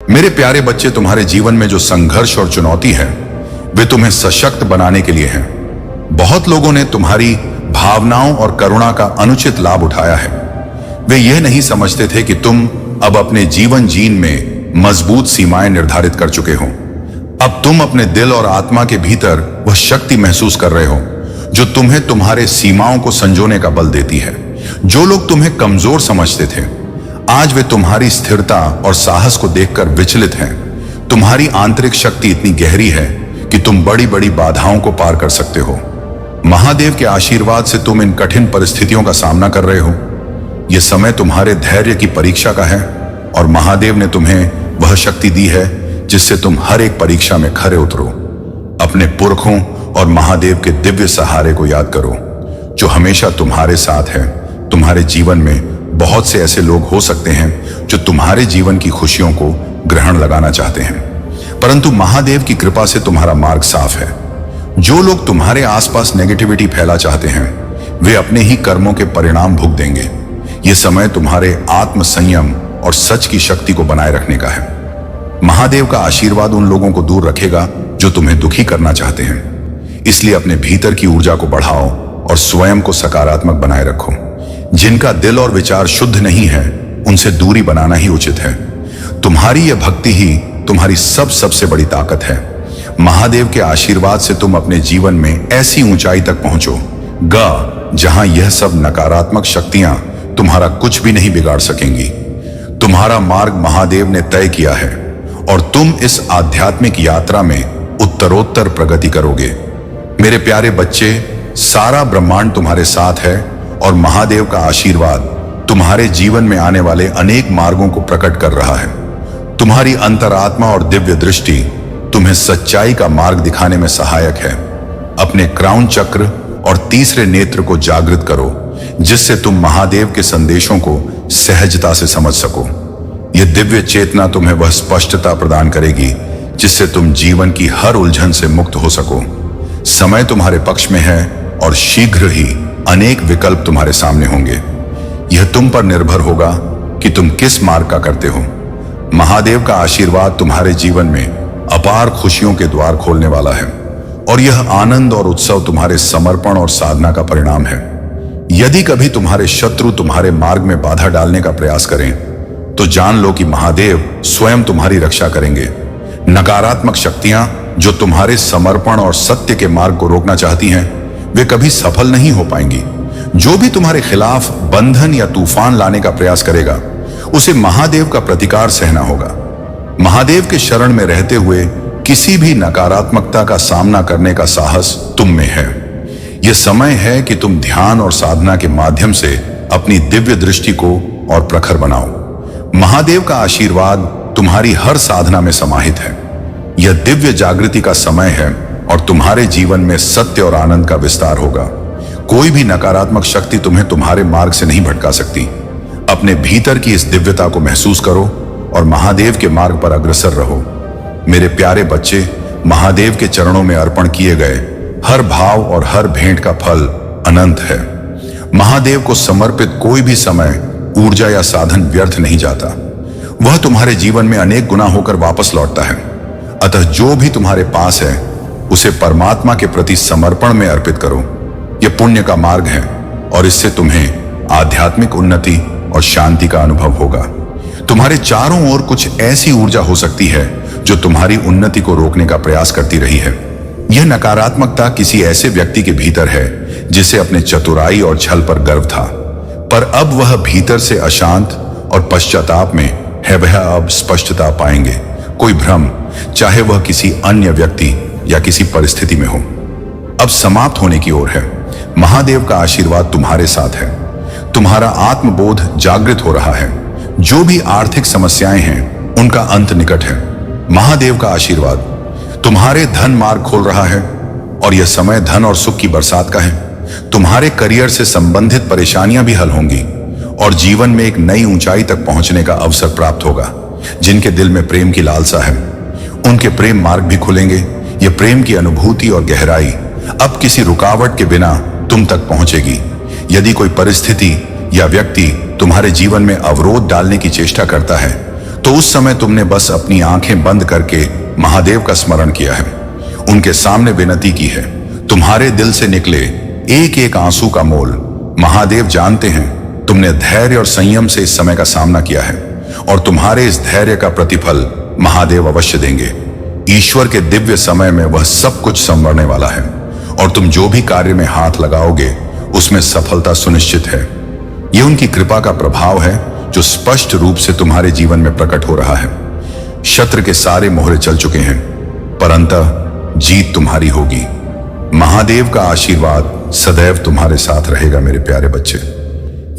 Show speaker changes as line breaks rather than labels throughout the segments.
मेरे प्यारे बच्चे, तुम्हारे जीवन में जो संघर्ष और चुनौती है वे तुम्हें सशक्त बनाने के लिए हैं। बहुत लोगों ने तुम्हारी भावनाओं और करुणा का अनुचित लाभ उठाया है। वे यह नहीं समझते थे कि तुम अब अपने जीवन जीन में मजबूत सीमाएं निर्धारित कर चुके हो। अब तुम अपने दिल और आत्मा के भीतर वह शक्ति महसूस कर रहे हो जो तुम्हें तुम्हारे सीमाओं को संजोने का बल देती है। जो लोग तुम्हें कमजोर समझते थे, आज वे तुम्हारी स्थिरता और साहस को देखकर विचलित हैं। तुम्हारी आंतरिक शक्ति इतनी गहरी है कि तुम बड़ी बड़ी बाधाओं को पार कर सकते हो। महादेव के आशीर्वाद से तुम इन कठिन परिस्थितियों का सामना कर रहे हो। यह समय तुम्हारे धैर्य की परीक्षा का है और महादेव ने तुम्हें वह शक्ति दी है जिससे तुम हर एक परीक्षा में खरे उतरो। अपने पुरखों और महादेव के दिव्य सहारे को याद करो जो हमेशा तुम्हारे साथ है। तुम्हारे जीवन में बहुत से ऐसे लोग हो सकते हैं जो तुम्हारे जीवन की खुशियों को ग्रहण लगाना चाहते हैं, परंतु महादेव की कृपा से तुम्हारा मार्ग साफ है। जो लोग तुम्हारे आसपास नेगेटिविटी फैला चाहते हैं वे अपने ही कर्मों के परिणाम भुगत देंगे। यह समय तुम्हारे आत्म संयम और सच की शक्ति को बनाए रखने का है। महादेव का आशीर्वाद उन लोगों को दूर रखेगा जो तुम्हें दुखी करना चाहते हैं। इसलिए अपने भीतर की ऊर्जा को बढ़ाओ और स्वयं को सकारात्मक बनाए रखो। जिनका दिल और विचार शुद्ध नहीं है उनसे दूरी बनाना ही उचित है। तुम्हारी यह भक्ति ही तुम्हारी सबसे बड़ी ताकत है। महादेव के आशीर्वाद से तुम अपने जीवन में ऐसी ऊंचाई तक पहुंचो जहां यह सब नकारात्मक शक्तियां तुम्हारा कुछ भी नहीं बिगाड़ सकेंगी। तुम्हारा मार्ग महादेव ने तय किया है और तुम इस आध्यात्मिक यात्रा में उत्तरोत्तर प्रगति करोगे। मेरे प्यारे बच्चे, सारा ब्रह्मांड तुम्हारे साथ है और महादेव का आशीर्वाद तुम्हारे जीवन में आने वाले अनेक मार्गों को प्रकट कर रहा है। तुम्हारी अंतरात्मा और दिव्य दृष्टि तुम्हें सच्चाई का मार्ग दिखाने में सहायक है। अपने क्राउन चक्र और तीसरे नेत्र को जागृत करो जिससे तुम महादेव के संदेशों को सहजता से समझ सको। यह दिव्य चेतना तुम्हें वह स्पष्टता प्रदान करेगी जिससे तुम जीवन की हर उलझन से मुक्त हो सको। समय तुम्हारे पक्ष में है और शीघ्र ही अनेक विकल्प तुम्हारे सामने होंगे। यह तुम पर निर्भर होगा कि तुम किस मार्ग का करते हो। महादेव का आशीर्वाद तुम्हारे जीवन में अपार खुशियों के द्वार खोलने वाला है और यह आनंद और उत्सव तुम्हारे समर्पण और साधना का परिणाम है। यदि कभी तुम्हारे शत्रु तुम्हारे मार्ग में बाधा डालने का प्रयास करें तो जान लो कि महादेव स्वयं तुम्हारी रक्षा करेंगे। नकारात्मक शक्तियां जो तुम्हारे समर्पण और सत्य के मार्ग को रोकना चाहती हैं वे कभी सफल नहीं हो पाएंगी। जो भी तुम्हारे खिलाफ बंधन या तूफान लाने का प्रयास करेगा उसे महादेव का प्रतिकार सहना होगा। महादेव के शरण में रहते हुए किसी भी नकारात्मकता का सामना करने का साहस तुम में है। यह समय है कि तुम ध्यान और साधना के माध्यम से अपनी दिव्य दृष्टि को और प्रखर बनाओ। महादेव का आशीर्वाद तुम्हारी हर साधना में समाहित है। यह दिव्य जागृति का समय है और तुम्हारे जीवन में सत्य और आनंद का विस्तार होगा। कोई भी नकारात्मक शक्ति तुम्हें तुम्हारे मार्ग से नहीं भटका सकती। अपने भीतर की इस दिव्यता को महसूस करो और महादेव के मार्ग पर अग्रसर रहो। मेरे प्यारे बच्चे, महादेव के चरणों में अर्पण किए गए हर भाव और हर भेंट का फल अनंत है। महादेव को समर्पित कोई भी समय, ऊर्जा या साधन व्यर्थ नहीं जाता। वह तुम्हारे जीवन में अनेक गुना होकर वापस लौटता है। अतः जो भी तुम्हारे पास है उसे परमात्मा के प्रति समर्पण में अर्पित करो। यह पुण्य का मार्ग है और इससे तुम्हें आध्यात्मिक उन्नति और शांति का अनुभव होगा। तुम्हारे चारों ओर कुछ ऐसी ऊर्जा हो सकती है जो तुम्हारी उन्नति को रोकने का प्रयास करती रही है। यह नकारात्मकता किसी ऐसे व्यक्ति के भीतर है जिसे अपने चतुराई और छल पर गर्व था, पर अब वह भीतर से अशांत और पश्चाताप में है। वह अब स्पष्टता पाएंगे। कोई भ्रम, चाहे वह किसी अन्य व्यक्ति या किसी परिस्थिति में हो, अब समाप्त होने की ओर है। महादेव का आशीर्वाद तुम्हारे साथ है। तुम्हारा आत्मबोध जागृत हो रहा है। जो भी आर्थिक समस्याएं हैं उनका अंत निकट है। महादेव का आशीर्वाद तुम्हारे धन मार्ग खोल रहा है और यह समय धन और सुख की बरसात का है। तुम्हारे करियर से संबंधित परेशानियां भी हल होंगी और जीवन में एक नई ऊंचाई तक पहुंचने का अवसर प्राप्त होगा। जिनके दिल में प्रेम की लालसा है उनके प्रेम मार्ग भी खुलेंगे। यह प्रेम की अनुभूति और गहराई अब किसी रुकावट के बिना तुम तक पहुंचेगी। यदि कोई परिस्थिति या व्यक्ति तुम्हारे जीवन में अवरोध डालने की चेष्टा करता है तो उस समय तुमने बस अपनी आंखें बंद करके महादेव का स्मरण किया है, उनके सामने विनती की है। तुम्हारे दिल से निकले एक एक आंसू का मोल महादेव जानते हैं। तुमने धैर्य और संयम से इस समय का सामना किया है और तुम्हारे इस धैर्य का प्रतिफल महादेव अवश्य देंगे। ईश्वर के दिव्य समय में वह सब कुछ संवरने वाला है और तुम जो भी कार्य में हाथ लगाओगे उसमें सफलता सुनिश्चित है। यह उनकी कृपा का प्रभाव है जो स्पष्ट रूप से तुम्हारे जीवन में प्रकट हो रहा है। शत्रु के सारे मोहरे चल चुके हैं, पर अंततः जीत तुम्हारी होगी। महादेव का आशीर्वाद सदैव तुम्हारे साथ रहेगा मेरे प्यारे बच्चे।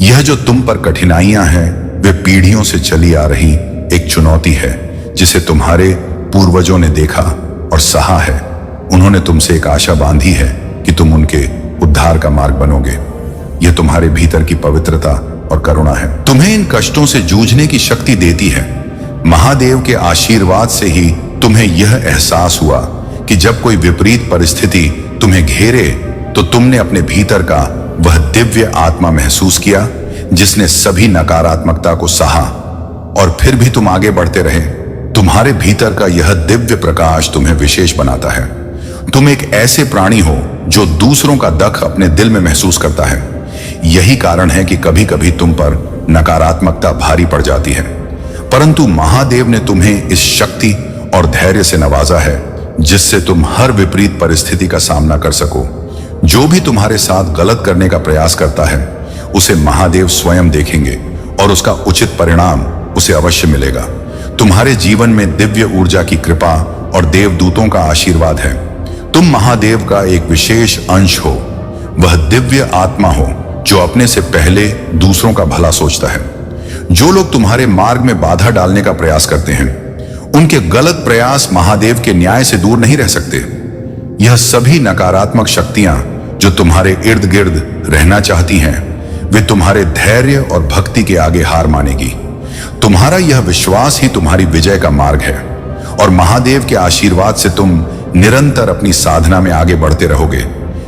यह जो तुम पर कठिनाइयां हैं वे पीढ़ियों से चली आ रही एक चुनौती है जिसे तुम्हारे पूर्वजों ने देखा और सहा है। उन्होंने तुमसे एक आशा बांधी है कि तुम उनके उद्धार का मार्ग बनोगे। यह तुम्हारे भीतर की पवित्रता और करुणा है, तुम्हें इन कष्टों से जूझने की शक्ति देती है। महादेव के आशीर्वाद से ही तुम्हें यह एहसास हुआ कि जब कोई विपरीत परिस्थिति तुम्हें घेरे तो तुमने अपने भीतर का वह दिव्य आत्मा महसूस किया जिसने सभी नकारात्मकता को सहा और फिर भी तुम आगे बढ़ते रहे। तुम्हारे भीतर का यह दिव्य प्रकाश तुम्हें विशेष बनाता है। तुम एक ऐसे प्राणी हो जो दूसरों का दुख अपने दिल में महसूस करता है। यही कारण है कि कभी कभी तुम पर नकारात्मकता भारी पड़ जाती है, परंतु महादेव ने तुम्हें इस शक्ति और धैर्य से नवाजा है जिससे तुम हर विपरीत परिस्थिति का सामना कर सको। जो भी तुम्हारे साथ गलत करने का प्रयास करता है उसे महादेव स्वयं देखेंगे और उसका उचित परिणाम उसे अवश्य मिलेगा। तुम्हारे जीवन में दिव्य ऊर्जा की कृपा और देवदूतों का आशीर्वाद है। तुम महादेव का एक विशेष अंश हो, वह दिव्य आत्मा हो जो अपने से पहले दूसरों का भला सोचता है। जो लोग तुम्हारे मार्ग में बाधा डालने का प्रयास करते हैं उनके गलत प्रयास महादेव के न्याय से दूर नहीं रह सकते। यह सभी नकारात्मक शक्तियां जो तुम्हारे इर्द गिर्द रहना चाहती हैं वे तुम्हारे धैर्य और भक्ति के आगे हार मानेगी। तुम्हारा यह विश्वास ही तुम्हारी विजय का मार्ग है और महादेव के आशीर्वाद से तुम निरंतर अपनी साधना में आगे बढ़ते रहोगे।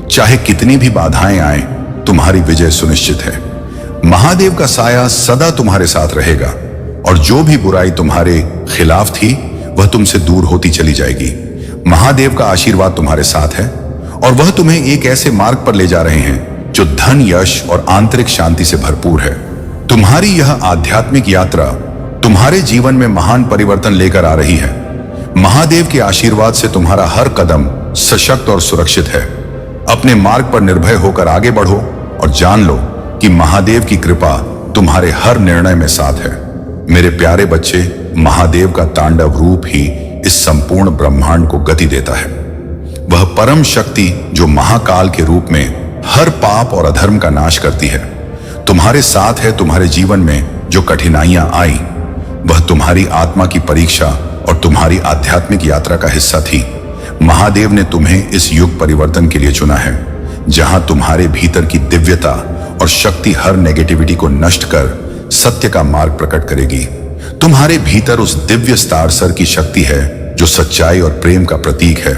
चाहे कितनी भी बाधाएं आए तुम्हारी विजय सुनिश्चित है। महादेव का साया सदा तुम्हारे साथ रहेगा और जो भी बुराई तुम्हारे खिलाफ थी वह तुमसे दूर होती चली जाएगी। महादेव का आशीर्वाद तुम्हारे साथ है और वह तुम्हें एक ऐसे मार्ग पर ले जा रहे हैं जो धन, यश और आंतरिक शांति से भरपूर है। तुम्हारी यह आध्यात्मिक यात्रा तुम्हारे जीवन में महान परिवर्तन लेकर आ रही है। महादेव के आशीर्वाद से तुम्हारा हर कदम सशक्त और सुरक्षित है। अपने मार्ग पर निर्भय होकर आगे बढ़ो और जान लो कि महादेव की कृपा तुम्हारे हर निर्णय में साथ है। मेरे प्यारे बच्चे, महादेव का तांडव रूप ही इस संपूर्ण ब्रह्मांड को गति देता है। वह परम शक्ति जो महाकाल के रूप में हर पाप और अधर्म का नाश करती है तुम्हारे साथ है। तुम्हारे जीवन में जो कठिनाइयां आई वह तुम्हारी आत्मा की परीक्षा और तुम्हारी आध्यात्मिक यात्रा का हिस्सा थी। महादेव ने तुम्हें इस युग परिवर्तन के लिए चुना है जहां तुम्हारे भीतर की दिव्यता और शक्ति हर नेगेटिविटी को नष्ट कर सत्य का मार्ग प्रकट करेगी। तुम्हारे भीतर उस दिव्य स्टारसर की शक्ति है जो सच्चाई और प्रेम का प्रतीक है।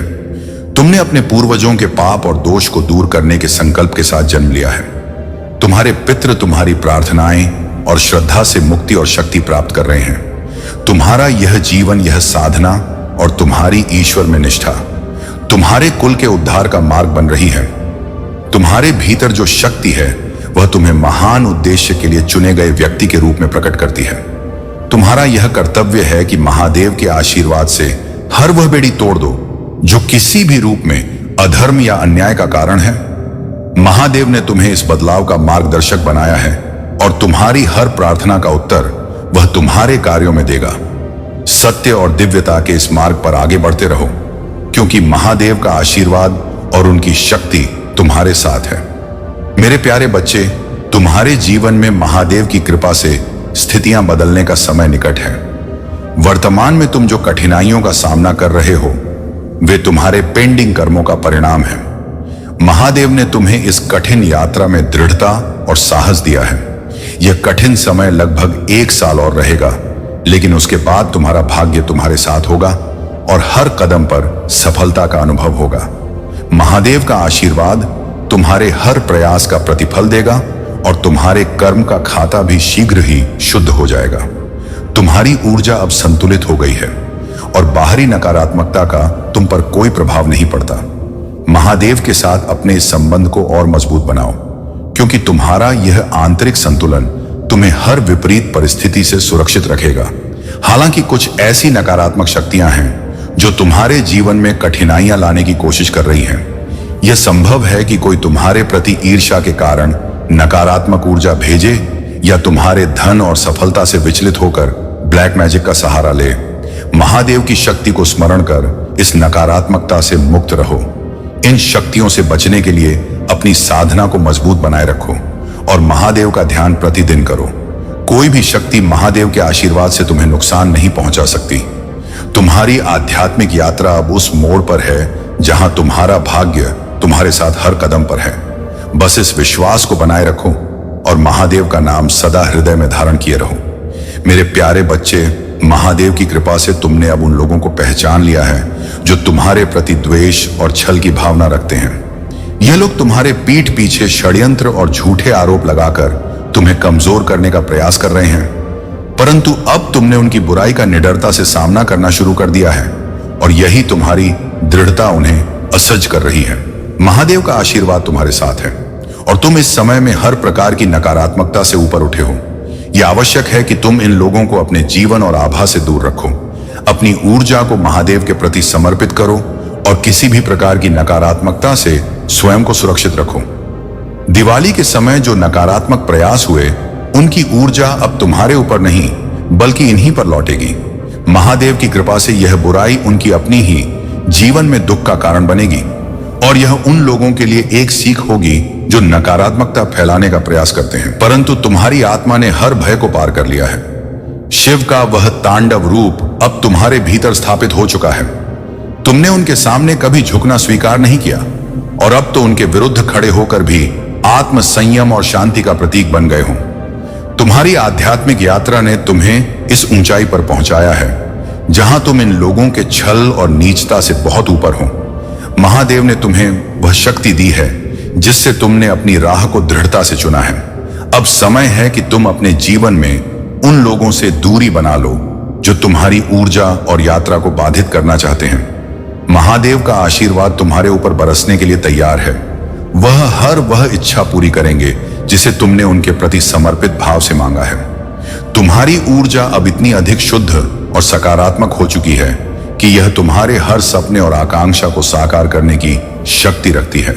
तुमने अपने पूर्वजों के पाप और दोष को दूर करने के संकल्प के साथ जन्म लिया है। तुम्हारे पितृ तुम्हारी प्रार्थनाएं और श्रद्धा से मुक्ति और शक्ति प्राप्त कर रहे हैं। तुम्हारा यह जीवन, यह साधना और तुम्हारी ईश्वर में निष्ठा तुम्हारे कुल के उद्धार का मार्ग बन रही है। तुम्हारे भीतर जो शक्ति है वह तुम्हें महान उद्देश्य के लिए चुने गए व्यक्ति के रूप में प्रकट करती है। तुम्हारा यह कर्तव्य है कि महादेव के आशीर्वाद से हर वह बेड़ी तोड़ दो जो किसी भी रूप में अधर्म या अन्याय का कारण है। महादेव ने तुम्हें इस बदलाव का मार्गदर्शक बनाया है और तुम्हारी हर प्रार्थना का उत्तर वह तुम्हारे कार्यों में देगा। सत्य और दिव्यता के इस मार्ग पर आगे बढ़ते रहो क्योंकि महादेव का आशीर्वाद और उनकी शक्ति तुम्हारे साथ है। मेरे प्यारे बच्चे, तुम्हारे जीवन में महादेव की कृपा से स्थितियां बदलने का समय निकट है। वर्तमान में तुम जो कठिनाइयों का सामना कर रहे हो वे तुम्हारे पेंडिंग कर्मों का परिणाम है। महादेव ने तुम्हें इस कठिन यात्रा में दृढ़ता और साहस दिया है। यह कठिन समय लगभग 1 साल और रहेगा, लेकिन उसके बाद तुम्हारा भाग्य तुम्हारे साथ होगा और हर कदम पर सफलता का अनुभव होगा। महादेव का आशीर्वाद तुम्हारे हर प्रयास का प्रतिफल देगा और तुम्हारे कर्म का खाता भी शीघ्र ही शुद्ध हो जाएगा। तुम्हारी ऊर्जा अब संतुलित हो गई है और बाहरी नकारात्मकता का तुम पर कोई प्रभाव नहीं पड़ता। महादेव के साथ अपने इस संबंध को और मजबूत बनाओ, क्योंकि तुम्हारा यह आंतरिक संतुलन तुम्हें हर विपरीत परिस्थिति से सुरक्षित रखेगा। हालांकि कुछ ऐसी नकारात्मक शक्तियां हैं जो तुम्हारे जीवन में कठिनाइयां लाने की कोशिश कर रही हैं। यह संभव है कि कोई तुम्हारे प्रति ईर्ष्या के कारण नकारात्मक ऊर्जा भेजे या तुम्हारे धन और सफलता से विचलित होकर ब्लैक मैजिक का सहारा ले। महादेव की शक्ति को स्मरण कर इस नकारात्मकता से मुक्त रहो। इन शक्तियों से बचने के लिए अपनी साधना को मजबूत बनाए रखो और महादेव का ध्यान प्रतिदिन करो। कोई भी शक्ति महादेव के आशीर्वाद से तुम्हें नुकसान नहीं पहुंचा सकती। तुम्हारी आध्यात्मिक यात्रा अब उस मोड़ पर है जहां तुम्हारा भाग्य तुम्हारे साथ हर कदम पर है। बस इस विश्वास को बनाए रखो और महादेव का नाम सदा हृदय में धारण किए रहो। मेरे प्यारे बच्चे, महादेव की कृपा से तुमने अब उन लोगों को पहचान लिया है जो तुम्हारे प्रति द्वेष और छल की भावना रखते हैं। यह लोग तुम्हारे पीठ पीछे षड्यंत्र और झूठे आरोप लगाकर तुम्हें कमजोर करने का प्रयास कर रहे हैं, परंतु अब तुमने उनकी बुराई का निडरता से सामना करना शुरू कर दिया है और यही तुम्हारी दृढ़ता उन्हें असहज कर रही है। महादेव का आशीर्वाद तुम्हारे साथ है और तुम इस समय में हर प्रकार की नकारात्मकता से ऊपर उठे हो। यह आवश्यक है कि तुम इन लोगों को अपने जीवन और आभा से दूर रखो। अपनी ऊर्जा को महादेव के प्रति समर्पित करो और किसी भी प्रकार की नकारात्मकता से स्वयं को सुरक्षित रखो। दिवाली के समय जो नकारात्मक प्रयास हुए, उनकी ऊर्जा अब तुम्हारे ऊपर नहीं बल्कि इन्हीं पर लौटेगी। महादेव की कृपा से यह बुराई उनकी अपनी ही जीवन में दुख का कारण बनेगी और यह उन लोगों के लिए एक सीख होगी जो नकारात्मकता फैलाने का प्रयास करते हैं। परंतु तुम्हारी आत्मा ने हर भय को पार कर लिया है। शिव का वह तांडव रूप अब तुम्हारे भीतर स्थापित हो चुका है। तुमने उनके सामने कभी झुकना स्वीकार नहीं किया और अब तो उनके विरुद्ध खड़े होकर भी आत्म संयम और शांति का प्रतीक बन गए हो। तुम्हारी आध्यात्मिक यात्रा ने तुम्हें इस ऊंचाई पर पहुंचाया है जहां तुम इन लोगों के छल और नीचता से बहुत ऊपर हो। महादेव ने तुम्हें वह शक्ति दी है जिससे तुमने अपनी राह को दृढ़ता से चुना है। अब समय है कि तुम अपने जीवन में उन लोगों से दूरी बना लो जो तुम्हारी ऊर्जा और यात्रा को बाधित करना चाहते हैं। महादेव का आशीर्वाद तुम्हारे ऊपर बरसने के लिए तैयार है। वह इच्छा पूरी करेंगे जिसे तुमने उनके प्रति समर्पित भाव से मांगा है। तुम्हारी ऊर्जा अब इतनी अधिक शुद्ध और सकारात्मक हो चुकी है कि यह तुम्हारे हर सपने और आकांक्षा को साकार करने की शक्ति रखती है।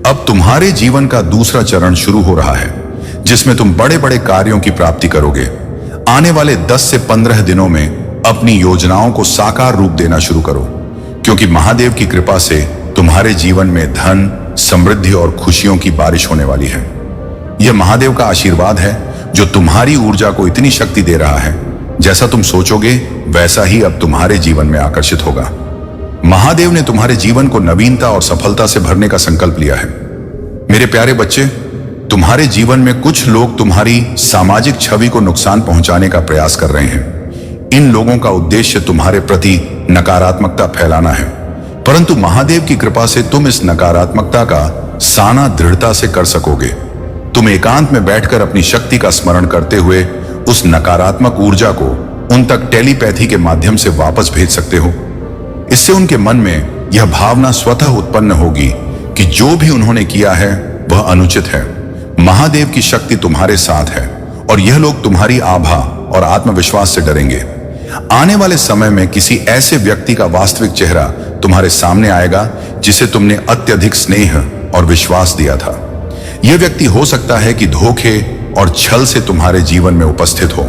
अब तुम्हारे जीवन का दूसरा चरण शुरू हो रहा है जिसमें तुम बड़े बड़े कार्यों की प्राप्ति करोगे। आने वाले 10 से 15 दिनों में अपनी योजनाओं को साकार रूप देना शुरू करो, क्योंकि महादेव की कृपा से तुम्हारे जीवन में धन, समृद्धि और खुशियों की बारिश होने वाली है। यह महादेव का आशीर्वाद है जो तुम्हारी ऊर्जा को इतनी शक्ति दे रहा है, जैसा तुम सोचोगे वैसा ही अब तुम्हारे जीवन में आकर्षित होगा। महादेव ने तुम्हारे जीवन को नवीनता और सफलता से भरने का संकल्प लिया है। मेरे प्यारे बच्चे, तुम्हारे जीवन में कुछ लोग तुम्हारी सामाजिक छवि को नुकसान पहुंचाने का प्रयास कर रहे हैं। इन लोगों का उद्देश्य तुम्हारे प्रति नकारात्मकता फैलाना है, परंतु महादेव की कृपा से तुम इस नकारात्मकता का सामना दृढ़ता से कर सकोगे। तुम एकांत में बैठकर अपनी शक्ति का स्मरण करते हुए उस नकारात्मक ऊर्जा को उन तक टेलीपैथी के माध्यम से वापस भेज सकते हो। इससे उनके मन में यह भावना स्वतः उत्पन्न होगी कि जो भी उन्होंने किया है वह अनुचित है। महादेव की शक्ति तुम्हारे साथ है और यह लोग तुम्हारी आभा और आत्मविश्वास से डरेंगे। आने वाले समय में किसी ऐसे व्यक्ति का वास्तविक चेहरा तुम्हारे सामने आएगा जिसे तुमने अत्यधिक स्नेह और विश्वास दिया था। यह व्यक्ति हो सकता है कि धोखे और छल से तुम्हारे जीवन में उपस्थित हो,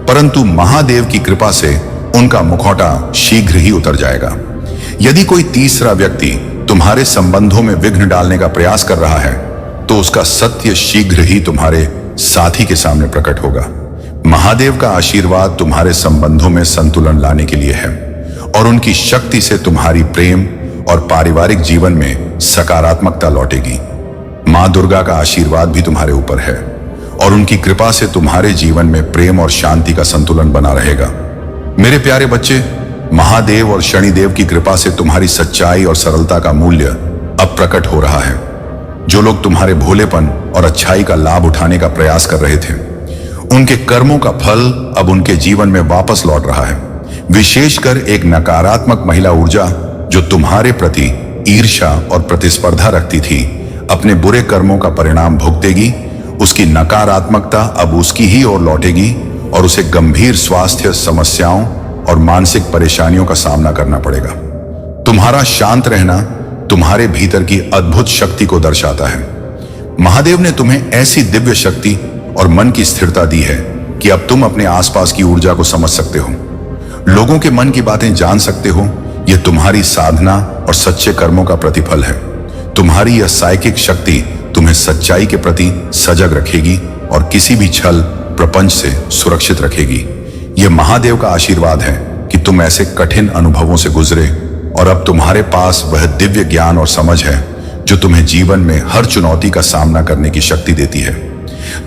परंतु महादेव की कृपा से उनका मुखौटा शीघ्र ही उतर जाएगा। यदि कोई तीसरा व्यक्ति तुम्हारे संबंधों में विघ्न डालने का प्रयास कर रहा है तो उसका सत्य शीघ्र ही तुम्हारे साथी के सामने प्रकट होगा। महादेव का आशीर्वाद तुम्हारे संबंधों में संतुलन लाने के लिए है और उनकी शक्ति से तुम्हारी प्रेम और पारिवारिक जीवन में सकारात्मकता लौटेगी। मां दुर्गा का आशीर्वाद भी तुम्हारे ऊपर है और उनकी कृपा से तुम्हारे जीवन में प्रेम और शांति का संतुलन बना रहेगा। मेरे प्यारे बच्चे, महादेव और शनिदेव की कृपा से तुम्हारी सच्चाई और सरलता का मूल्य अब प्रकट हो रहा है। जो लोग तुम्हारे भोलेपन और अच्छाई का लाभ उठाने का प्रयास कर रहे थे, उनके कर्मों का फल अब उनके जीवन में वापस लौट रहा है। विशेषकर एक नकारात्मक महिला ऊर्जा जो तुम्हारे प्रति ईर्ष्या और प्रतिस्पर्धा रखती थी, अपने बुरे कर्मों का परिणाम भुगतेगी। उसकी नकारात्मकता अब उसकी ही ओर लौटेगी और उसे गंभीर स्वास्थ्य समस्याओं और मानसिक परेशानियों का सामना करना पड़ेगा। तुम्हारा शांत रहना तुम्हारे भीतर की अद्भुत शक्ति को दर्शाता है। महादेव ने तुम्हें ऐसी दिव्य शक्ति और मन की स्थिरता दी है कि अब तुम अपने आसपास की ऊर्जा को समझ सकते हो, लोगों के मन की बातें जान सकते हो। यह तुम्हारी साधना और सच्चे कर्मों का प्रतिफल है। तुम्हारी यह साइकिक शक्ति तुम्हें सच्चाई के प्रति सजग रखेगी और किसी भी छल प्रपंच से सुरक्षित रखेगी। यह महादेव का आशीर्वाद है कि तुम ऐसे कठिन अनुभवों से गुजरे और अब तुम्हारे पास वह दिव्य ज्ञान और समझ है जो तुम्हें जीवन में हर चुनौती का सामना करने की शक्ति देती है।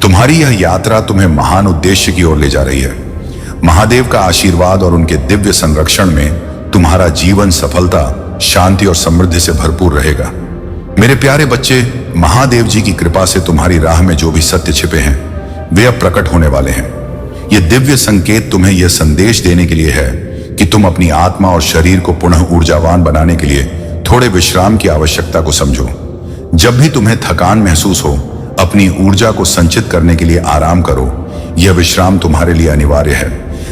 तुम्हारी यह यात्रा तुम्हें महान उद्देश्य की ओर ले जा रही है। महादेव का आशीर्वाद और उनके दिव्य संरक्षण में तुम्हारा जीवन सफलता, शांति और समृद्धि से भरपूर रहेगा। मेरे प्यारे बच्चे, महादेव जी की कृपा से तुम्हारी राह में जो भी सत्य छिपे हैं वे अब प्रकट होने वाले हैं। यह दिव्य संकेत तुम्हें यह संदेश देने के लिए है कि तुम अपनी आत्मा और शरीर को पुनः ऊर्जावान बनाने के लिए थोड़े विश्राम की आवश्यकता को समझो। जब भी तुम्हें थकान महसूस हो, अपनी ऊर्जा को संचित करने के लिए आराम करो। यह विश्राम तुम्हारे लिए अनिवार्य है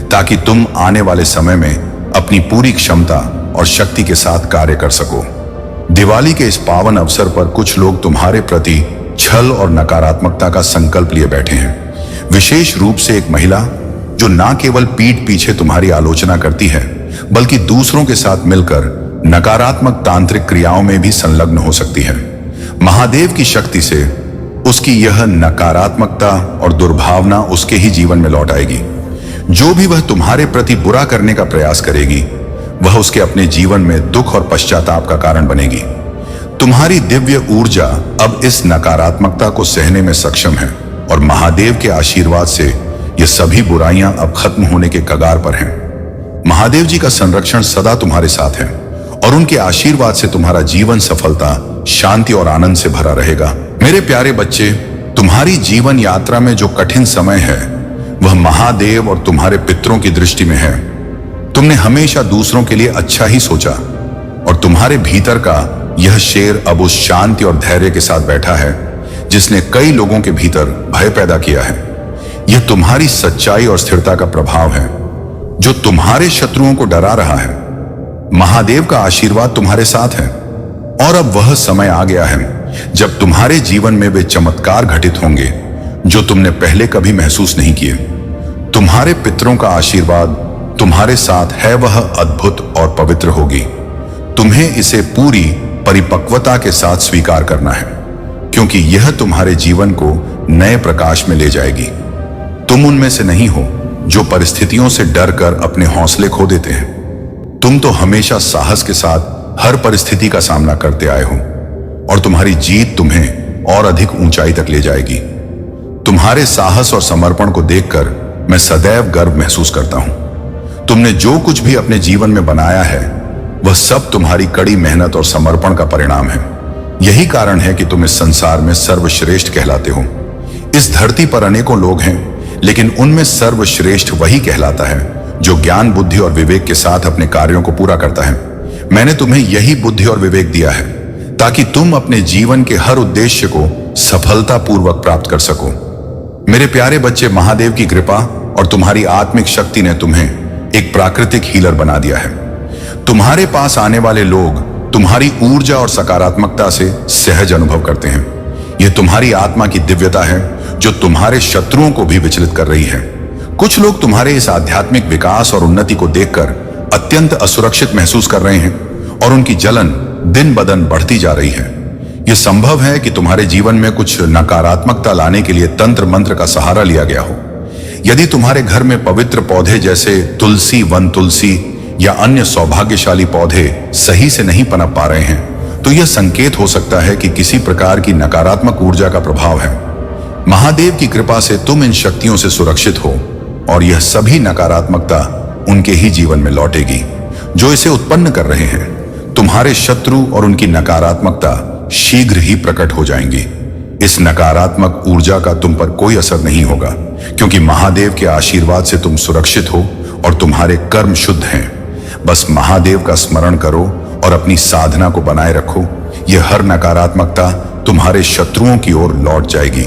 ताकि तुम आने वाले समय में अपनी पूरी क्षमता और शक्ति के साथ कार्य कर सको। दिवाली के इस पावन अवसर पर कुछ लोग तुम्हारे प्रति छल और नकारात्मकता का संकल्प लिए बैठे हैं। विशेष रूप से एक महिला जो ना केवल पीठ पीछे तुम्हारी आलोचना करती है बल्कि दूसरों के साथ मिलकर नकारात्मक तांत्रिक क्रियाओं में भी संलग्न हो सकती है। महादेव की शक्ति से उसकी यह नकारात्मकता और दुर्भावना उसके ही जीवन में लौट आएगी। जो भी वह तुम्हारे प्रति बुरा करने का प्रयास करेगी वह उसके अपने जीवन में दुख और पश्चाताप का कारण बनेगी। तुम्हारी दिव्य ऊर्जा अब इस नकारात्मकता को सहने में सक्षम है और महादेव के आशीर्वाद से ये सभी बुराइयां अब खत्म होने के कगार पर हैं। महादेव जी का संरक्षण सदा तुम्हारे साथ है और उनके आशीर्वाद से तुम्हारा जीवन सफलता, शांति और आनंद से भरा रहेगा। मेरे प्यारे बच्चे, तुम्हारी जीवन यात्रा में जो कठिन समय है वह महादेव और तुम्हारे पितरों की दृष्टि में है। तुमने हमेशा दूसरों के लिए अच्छा ही सोचा और तुम्हारे भीतर का यह शेर अब उस शांति और धैर्य के साथ बैठा है जिसने कई लोगों के भीतर भय पैदा किया है। यह तुम्हारी सच्चाई और स्थिरता का प्रभाव है जो तुम्हारे शत्रुओं को डरा रहा है। महादेव का आशीर्वाद तुम्हारे साथ है और अब वह समय आ गया है जब तुम्हारे जीवन में वे चमत्कार घटित होंगे जो तुमने पहले कभी महसूस नहीं किए। तुम्हारे पितरों का आशीर्वाद तुम्हारे साथ है, वह अद्भुत और पवित्र होगी। तुम्हें इसे पूरी परिपक्वता के साथ स्वीकार करना है क्योंकि यह तुम्हारे जीवन को नए प्रकाश में ले जाएगी। तुम उनमें से नहीं हो जो परिस्थितियों से डर कर अपने हौसले खो देते हैं। तुम तो हमेशा साहस के साथ हर परिस्थिति का सामना करते आए हो और तुम्हारी जीत तुम्हें और अधिक ऊंचाई तक ले जाएगी। तुम्हारे साहस और समर्पण को देखकर मैं सदैव गर्व महसूस करता हूं। तुमने जो कुछ भी अपने जीवन में बनाया है वह सब तुम्हारी कड़ी मेहनत और समर्पण का परिणाम है। यही कारण है कि तुम इस संसार में सर्वश्रेष्ठ कहलाते हो। इस धरती पर अनेकों लोग हैं लेकिन उनमें सर्वश्रेष्ठ वही कहलाता है जो ज्ञान, बुद्धि और विवेक के साथ अपने कार्यों को पूरा करता है। मैंने तुम्हें यही बुद्धि और विवेक दिया है ताकि तुम अपने जीवन के हर उद्देश्य को सफलतापूर्वक प्राप्त कर सको। मेरे प्यारे बच्चे, महादेव की कृपा और तुम्हारी आत्मिक शक्ति ने तुम्हें एक प्राकृतिक हीलर बना दिया है। तुम्हारे पास आने वाले लोग तुम्हारी ऊर्जा और सकारात्मकता से सहज अनुभव करते हैं। यह तुम्हारी आत्मा की दिव्यता है जो तुम्हारे शत्रुओं को भी विचलित कर रही है। कुछ लोग तुम्हारे इस आध्यात्मिक विकास और उन्नति को देखकर अत्यंत असुरक्षित महसूस कर रहे हैं और उनकी जलन दिन ब दिन बढ़ती जा रही है। यह संभव है कि तुम्हारे जीवन में कुछ नकारात्मकता लाने के लिए तंत्र मंत्र का सहारा लिया गया हो। यदि तुम्हारे घर में पवित्र पौधे जैसे तुलसी, वन तुलसी या अन्य सौभाग्यशाली पौधे सही से नहीं पनप पा रहे हैं तो यह संकेत हो सकता है कि किसी प्रकार की नकारात्मक ऊर्जा का प्रभाव है। महादेव की कृपा से तुम इन शक्तियों से सुरक्षित हो और यह सभी नकारात्मकता उनके ही जीवन में लौटेगी जो इसे उत्पन्न कर रहे हैं। तुम्हारे शत्रु और उनकी नकारात्मकता शीघ्र ही प्रकट हो जाएंगी। इस नकारात्मक ऊर्जा का तुम पर कोई असर नहीं होगा, क्योंकि महादेव के आशीर्वाद से तुम सुरक्षित हो और तुम्हारे कर्म शुद्ध हैं। बस महादेव का स्मरण करो और अपनी साधना को बनाए रखो। यह हर नकारात्मकता तुम्हारे शत्रुओं की ओर लौट जाएगी।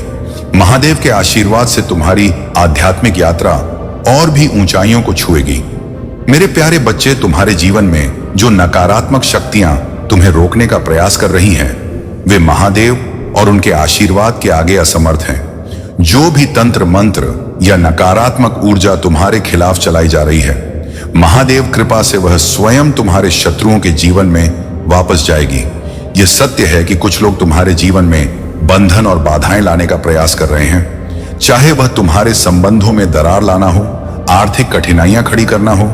महादेव के आशीर्वाद से तुम्हारी आध्यात्मिक यात्रा और भी ऊंचाइयों को छुएगी। मेरे प्यारे बच्चे, तुम्हारे जीवन में जो नकारात्मक शक्तियां तुम्हें रोकने का प्रयास कर रही हैं, वे महादेव और उनके आशीर्वाद के आगे असमर्थ हैं। जो भी तंत्र मंत्र या नकारात्मक ऊर्जा तुम्हारे खिलाफ चलाई जा रही है, महादेव कृपा से वह स्वयं तुम्हारे शत्रुओं के जीवन में वापस जाएगी। यह सत्य है कि कुछ लोग तुम्हारे जीवन में बंधन और बाधाएं लाने का प्रयास कर रहे हैं, चाहे वह तुम्हारे संबंधों में दरार लाना हो, आर्थिक कठिनाइयां खड़ी करना हो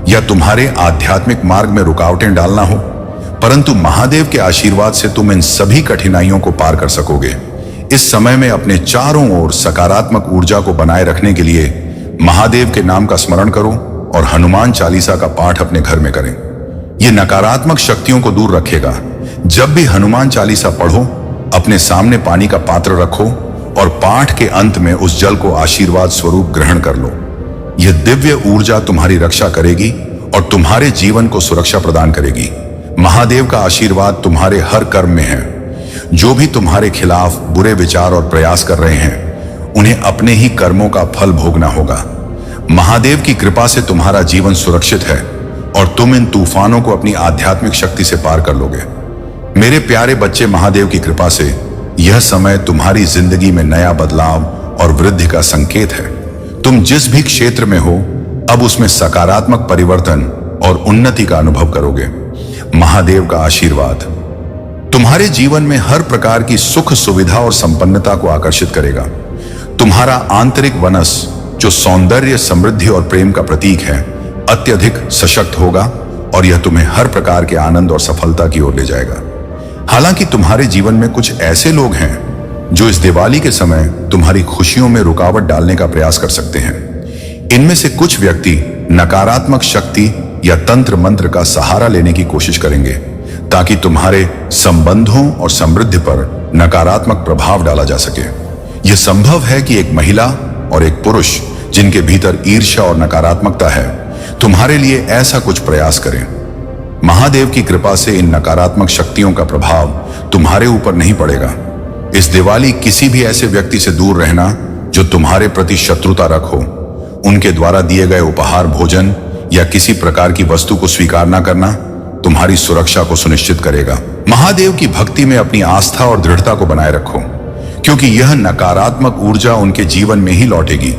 या तुम्हारे आध्यात्मिक मार्ग में रुकावटें डालना हो। परंतु महादेव के आशीर्वाद से तुम इन सभी कठिनाइयों को पार कर सकोगे। इस समय में अपने चारों ओर सकारात्मक ऊर्जा को बनाए रखने के लिए महादेव के नाम का स्मरण करो और हनुमान चालीसा का पाठ अपने घर में करें। यह नकारात्मक शक्तियों को दूर रखेगा। जब भी हनुमान चालीसा पढ़ो, अपने सामने पानी का पात्र रखो और पाठ के अंत में उस जल को आशीर्वाद स्वरूप ग्रहण कर लो। यह दिव्य ऊर्जा तुम्हारी रक्षा करेगी और तुम्हारे जीवन को सुरक्षा प्रदान करेगी। महादेव का आशीर्वाद तुम्हारे हर कर्म में है। जो भी तुम्हारे खिलाफ बुरे विचार और प्रयास कर रहे हैं, उन्हें अपने ही कर्मों का फल भोगना होगा। महादेव की कृपा से तुम्हारा जीवन सुरक्षित है और तुम इन तूफानों को अपनी आध्यात्मिक शक्ति से पार कर लोगे। मेरे प्यारे बच्चे, महादेव की कृपा से यह समय तुम्हारी जिंदगी में नया बदलाव और वृद्धि का संकेत है। तुम जिस भी क्षेत्र में हो, अब उसमें सकारात्मक परिवर्तन और उन्नति का अनुभव करोगे। महादेव का आशीर्वाद तुम्हारे जीवन में हर प्रकार की सुख, सुविधा और संपन्नता को आकर्षित करेगा। तुम्हारा आंतरिक वनस, जो सौंदर्य, समृद्धि और प्रेम का प्रतीक है, अत्यधिक सशक्त होगा और यह तुम्हें हर प्रकार के आनंद और सफलता की ओर ले जाएगा। हालांकि तुम्हारे जीवन में कुछ ऐसे लोग हैं जो इस दिवाली के समय तुम्हारी खुशियों में रुकावट डालने का प्रयास कर सकते हैं। इनमें से कुछ व्यक्ति नकारात्मक शक्ति या तंत्र मंत्र का सहारा लेने की कोशिश करेंगे ताकि तुम्हारे संबंधों और समृद्धि पर नकारात्मक प्रभाव डाला जा सके। यह संभव है कि एक महिला और एक पुरुष जिनके भीतर ईर्ष्या और नकारात्मकता है, तुम्हारे लिए ऐसा कुछ प्रयास करें। महादेव की कृपा से इन नकारात्मक शक्तियों का प्रभाव तुम्हारे ऊपर नहीं पड़ेगा। इस दिवाली किसी भी ऐसे व्यक्ति से दूर रहना जो तुम्हारे प्रति शत्रुता रखो। उनके द्वारा दिए गए उपहार, भोजन या किसी प्रकार की वस्तु को स्वीकार न करना तुम्हारी सुरक्षा को सुनिश्चित करेगा। महादेव की भक्ति में अपनी आस्था और दृढ़ता को बनाए रखो, क्योंकि यह नकारात्मक ऊर्जा उनके जीवन में ही लौटेगी।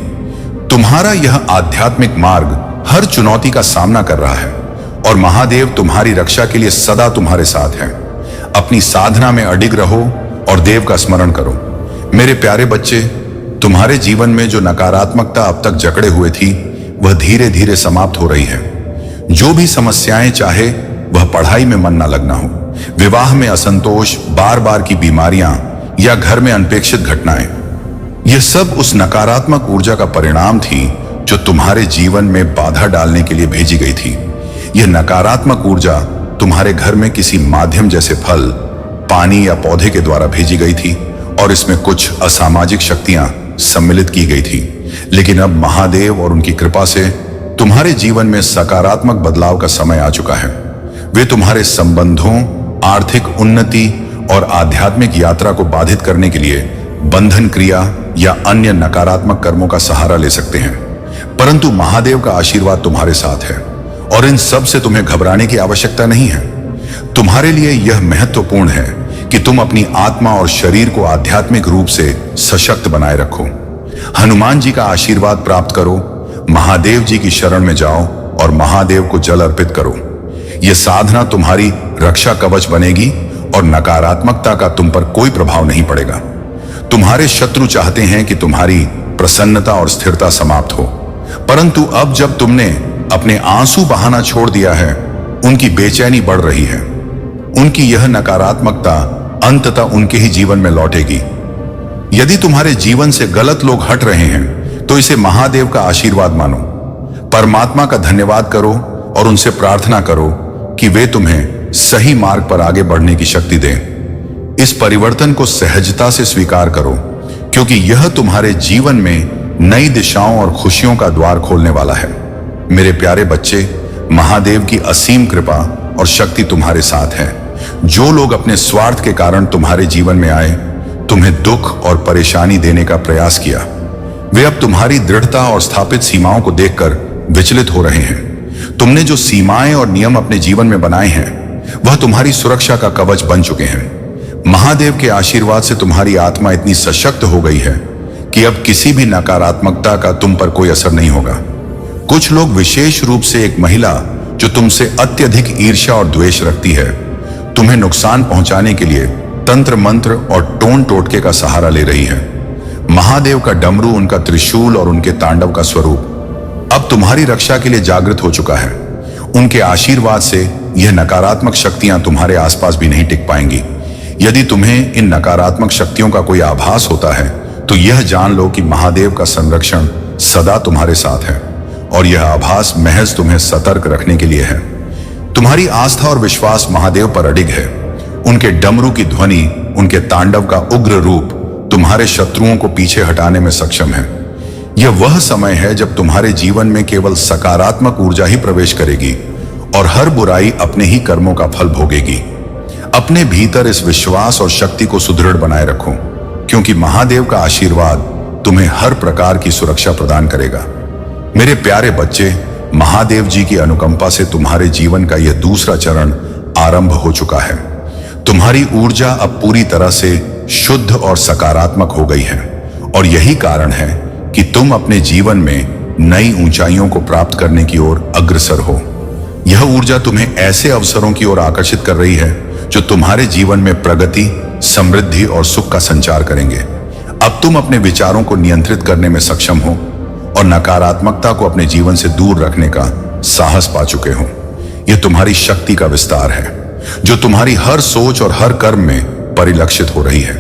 तुम्हारा यह आध्यात्मिक मार्ग हर चुनौती का सामना कर रहा है और महादेव तुम्हारी रक्षा के लिए सदा तुम्हारे साथ हैं। अपनी साधना में अडिग रहो और देव का स्मरण करो। मेरे प्यारे बच्चे, तुम्हारे जीवन में जो नकारात्मकता अब तक जकड़े हुए थी, वह धीरे धीरे समाप्त हो रही है। जो भी समस्याएं, चाहे वह पढ़ाई में मन न लगना हो, विवाह में असंतोष, बार बार की बीमारियां या घर में अनपेक्षित घटनाएं, यह सब उस नकारात्मक ऊर्जा का परिणाम थी जो तुम्हारे जीवन में बाधा डालने के लिए भेजी गई थी। यह नकारात्मक ऊर्जा तुम्हारे घर में किसी माध्यम जैसे फल, पानी या पौधे के द्वारा भेजी गई थी और इसमें कुछ असामाजिक शक्तियां सम्मिलित की गई थी। लेकिन अब महादेव और उनकी कृपा से तुम्हारे जीवन में सकारात्मक बदलाव का समय आ चुका है। वे तुम्हारे संबंधों, आर्थिक उन्नति और आध्यात्मिक यात्रा को बाधित करने के लिए बंधन क्रिया या अन्य नकारात्मक कर्मों का सहारा ले सकते हैं, परंतु महादेव का आशीर्वाद तुम्हारे साथ है और इन सब से तुम्हें घबराने की आवश्यकता नहीं है। तुम्हारे लिए यह महत्वपूर्ण है कि तुम अपनी आत्मा और शरीर को आध्यात्मिक रूप से सशक्त बनाए रखो। हनुमान जी का आशीर्वाद प्राप्त करो, महादेव जी की शरण में जाओ और महादेव को जल अर्पित करो। यह साधना तुम्हारी रक्षा कवच बनेगी और नकारात्मकता का तुम पर कोई प्रभाव नहीं पड़ेगा। तुम्हारे शत्रु चाहते हैं कि तुम्हारी प्रसन्नता और स्थिरता समाप्त हो, परंतु अब जब तुमने अपने आंसू बहाना छोड़ दिया है, उनकी बेचैनी बढ़ रही है। उनकी यह नकारात्मकता अंततः उनके ही जीवन में लौटेगी। यदि तुम्हारे जीवन से गलत लोग हट रहे हैं, तो इसे महादेव का आशीर्वाद मानो। परमात्मा का धन्यवाद करो और उनसे प्रार्थना करो कि वे तुम्हें सही मार्ग पर आगे बढ़ने की शक्ति दें। इस परिवर्तन को सहजता से स्वीकार करो, क्योंकि यह तुम्हारे जीवन में नई दिशाओं और खुशियों का द्वार खोलने वाला है। मेरे प्यारे बच्चे, महादेव की असीम कृपा और शक्ति तुम्हारे साथ है। जो लोग अपने स्वार्थ के कारण तुम्हारे जीवन में आए, तुम्हें दुख और परेशानी देने का प्रयास किया, वे अब तुम्हारी दृढ़ता और स्थापित सीमाओं को देखकर विचलित हो रहे हैं। तुमने जो सीमाएं और नियम अपने जीवन में बनाए हैं, वह तुम्हारी सुरक्षा का कवच बन चुके हैं। महादेव के आशीर्वाद से तुम्हारी आत्मा इतनी सशक्त हो गई है कि अब किसी भी नकारात्मकता का तुम पर कोई असर नहीं होगा। कुछ लोग, विशेष रूप से एक महिला जो तुमसे अत्यधिक ईर्ष्या और द्वेष रखती है, तुम्हें नुकसान पहुंचाने के लिए तंत्र मंत्र और टोन टोटके का सहारा ले रही है। महादेव का डमरू, उनका त्रिशूल और उनके तांडव का स्वरूप अब तुम्हारी रक्षा के लिए जागृत हो चुका है। उनके आशीर्वाद से यह नकारात्मक शक्तियां तुम्हारे आसपास भी नहीं टिक पाएंगी। यदि तुम्हें इन नकारात्मक शक्तियों का कोई आभास होता है, तो यह जान लो कि महादेव का संरक्षण सदा तुम्हारे साथ है और यह आभास महज तुम्हें सतर्क रखने के लिए है। तुम्हारी आस्था और विश्वास महादेव पर अडिग है। उनके डमरू की ध्वनि, उनके तांडव का उग्र रूप तुम्हारे शत्रुओं को पीछे हटाने में सक्षम है। यह वह समय है जब तुम्हारे जीवन में केवल सकारात्मक ऊर्जा ही प्रवेश करेगी और हर बुराई अपने ही कर्मों का फल भोगेगी। अपने भीतर इस विश्वास और शक्ति को सुदृढ़ बनाए रखो, क्योंकि महादेव का आशीर्वाद तुम्हें हर प्रकार की सुरक्षा प्रदान करेगा। मेरे प्यारे बच्चे, महादेव जी की अनुकंपा से तुम्हारे जीवन का यह दूसरा चरण आरंभ हो चुका है। तुम्हारी ऊर्जा अब पूरी तरह से शुद्ध और सकारात्मक हो गई है और यही कारण है कि तुम अपने जीवन में नई ऊंचाइयों को प्राप्त करने की ओर अग्रसर हो। यह ऊर्जा तुम्हें ऐसे अवसरों की ओर आकर्षित कर रही है जो तुम्हारे जीवन में प्रगति, समृद्धि और सुख का संचार करेंगे। अब तुम अपने विचारों को नियंत्रित करने में सक्षम हो और नकारात्मकता को अपने जीवन से दूर रखने का साहस पा चुके हो। यह तुम्हारी शक्ति का विस्तार है जो तुम्हारी हर सोच और हर कर्म में परिलक्षित हो रही है।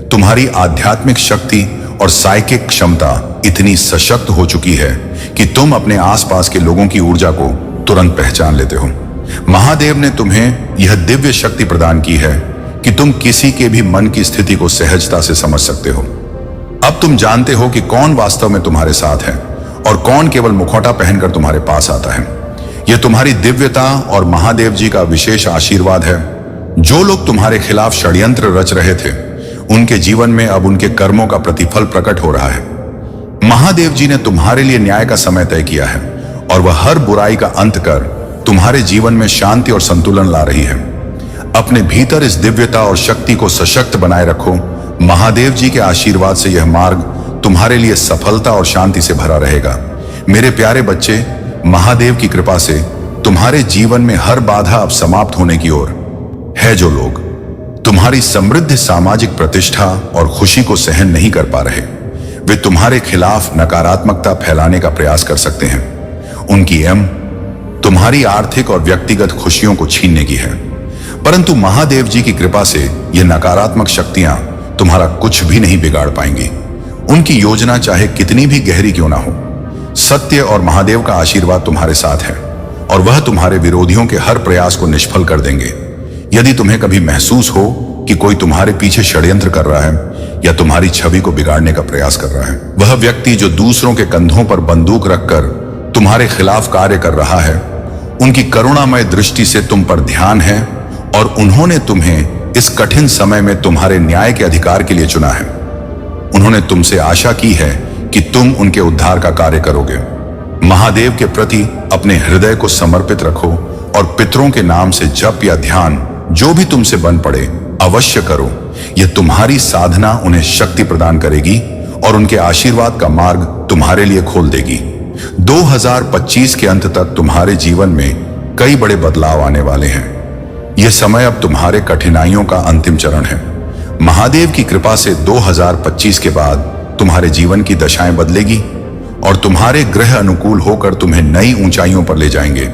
तुम्हारी आध्यात्मिक शक्ति और साइकिक क्षमता इतनी सशक्त हो चुकी है कि तुम अपने आसपास के लोगों की ऊर्जा को तुरंत पहचान लेते हो। महादेव ने तुम्हें यह दिव्य शक्ति प्रदान की है कि तुम किसी के भी मन की स्थिति को सहजता से समझ सकते हो। अब तुम जानते हो कि कौन वास्तव में तुम्हारे साथ है और कौन केवल मुखौटा पहनकर तुम्हारे पास आता है। यह तुम्हारी दिव्यता और महादेव जी का विशेष आशीर्वाद है। जो लोग तुम्हारे खिलाफ षड्यंत्र रच रहे थे, उनके जीवन में अब उनके कर्मों का प्रतिफल प्रकट हो रहा है। महादेव जी ने तुम्हारे लिए न्याय का समय तय किया है और वह हर बुराई का अंत कर तुम्हारे जीवन में शांति और संतुलन ला रही है। अपने भीतर इस दिव्यता और शक्ति को सशक्त बनाए रखो। महादेव जी के आशीर्वाद से यह मार्ग तुम्हारे लिए सफलता और शांति से भरा रहेगा। मेरे प्यारे बच्चे, महादेव की कृपा से तुम्हारे जीवन में हर बाधा अब समाप्त होने की ओर है। जो लोग तुम्हारी समृद्ध सामाजिक प्रतिष्ठा और खुशी को सहन नहीं कर पा रहे, वे तुम्हारे खिलाफ नकारात्मकता फैलाने का प्रयास कर सकते हैं। उनकी एम तुम्हारी आर्थिक और व्यक्तिगत खुशियों को छीनने की है, परंतु महादेव जी की कृपा से ये नकारात्मक शक्तियां तुम्हारा कुछ भी नहीं बिगाड़ पाएंगी। उनकी योजना चाहे कितनी भी गहरी क्यों ना हो, सत्य और महादेव का आशीर्वाद तुम्हारे साथ है और वह तुम्हारे विरोधियों के हर प्रयास को निष्फल कर देंगे। यदि तुम्हें कभी महसूस हो कि कोई तुम्हारे पीछे षड्यंत्र कर रहा है या तुम्हारी छवि को बिगाड़ने का प्रयास कर रहा है, वह व्यक्ति जो दूसरों के कंधों पर बंदूक रखकर तुम्हारे खिलाफ कार्य कर रहा है, उनकी करुणामय दृष्टि से तुम पर ध्यान है और उन्होंने तुम्हें इस कठिन समय में तुम्हारे न्याय के अधिकार के लिए चुना है। उन्होंने तुमसे आशा की है कि तुम उनके उद्धार का कार्य करोगे। महादेव के प्रति अपने हृदय को समर्पित रखो और पितरों के नाम से जप या ध्यान जो भी तुमसे बन पड़े अवश्य करो। यह तुम्हारी साधना उन्हें शक्ति प्रदान करेगी और उनके आशीर्वाद का मार्ग तुम्हारे लिए खोल देगी। 2025 के अंत तक तुम्हारे जीवन में कई बड़े बदलाव आने वाले हैं। यह समय अब तुम्हारे कठिनाइयों का अंतिम चरण है। महादेव की कृपा से 2025 के बाद तुम्हारे जीवन की दशाएं बदलेगी और तुम्हारे ग्रह अनुकूल होकर तुम्हें नई ऊंचाइयों पर ले जाएंगे।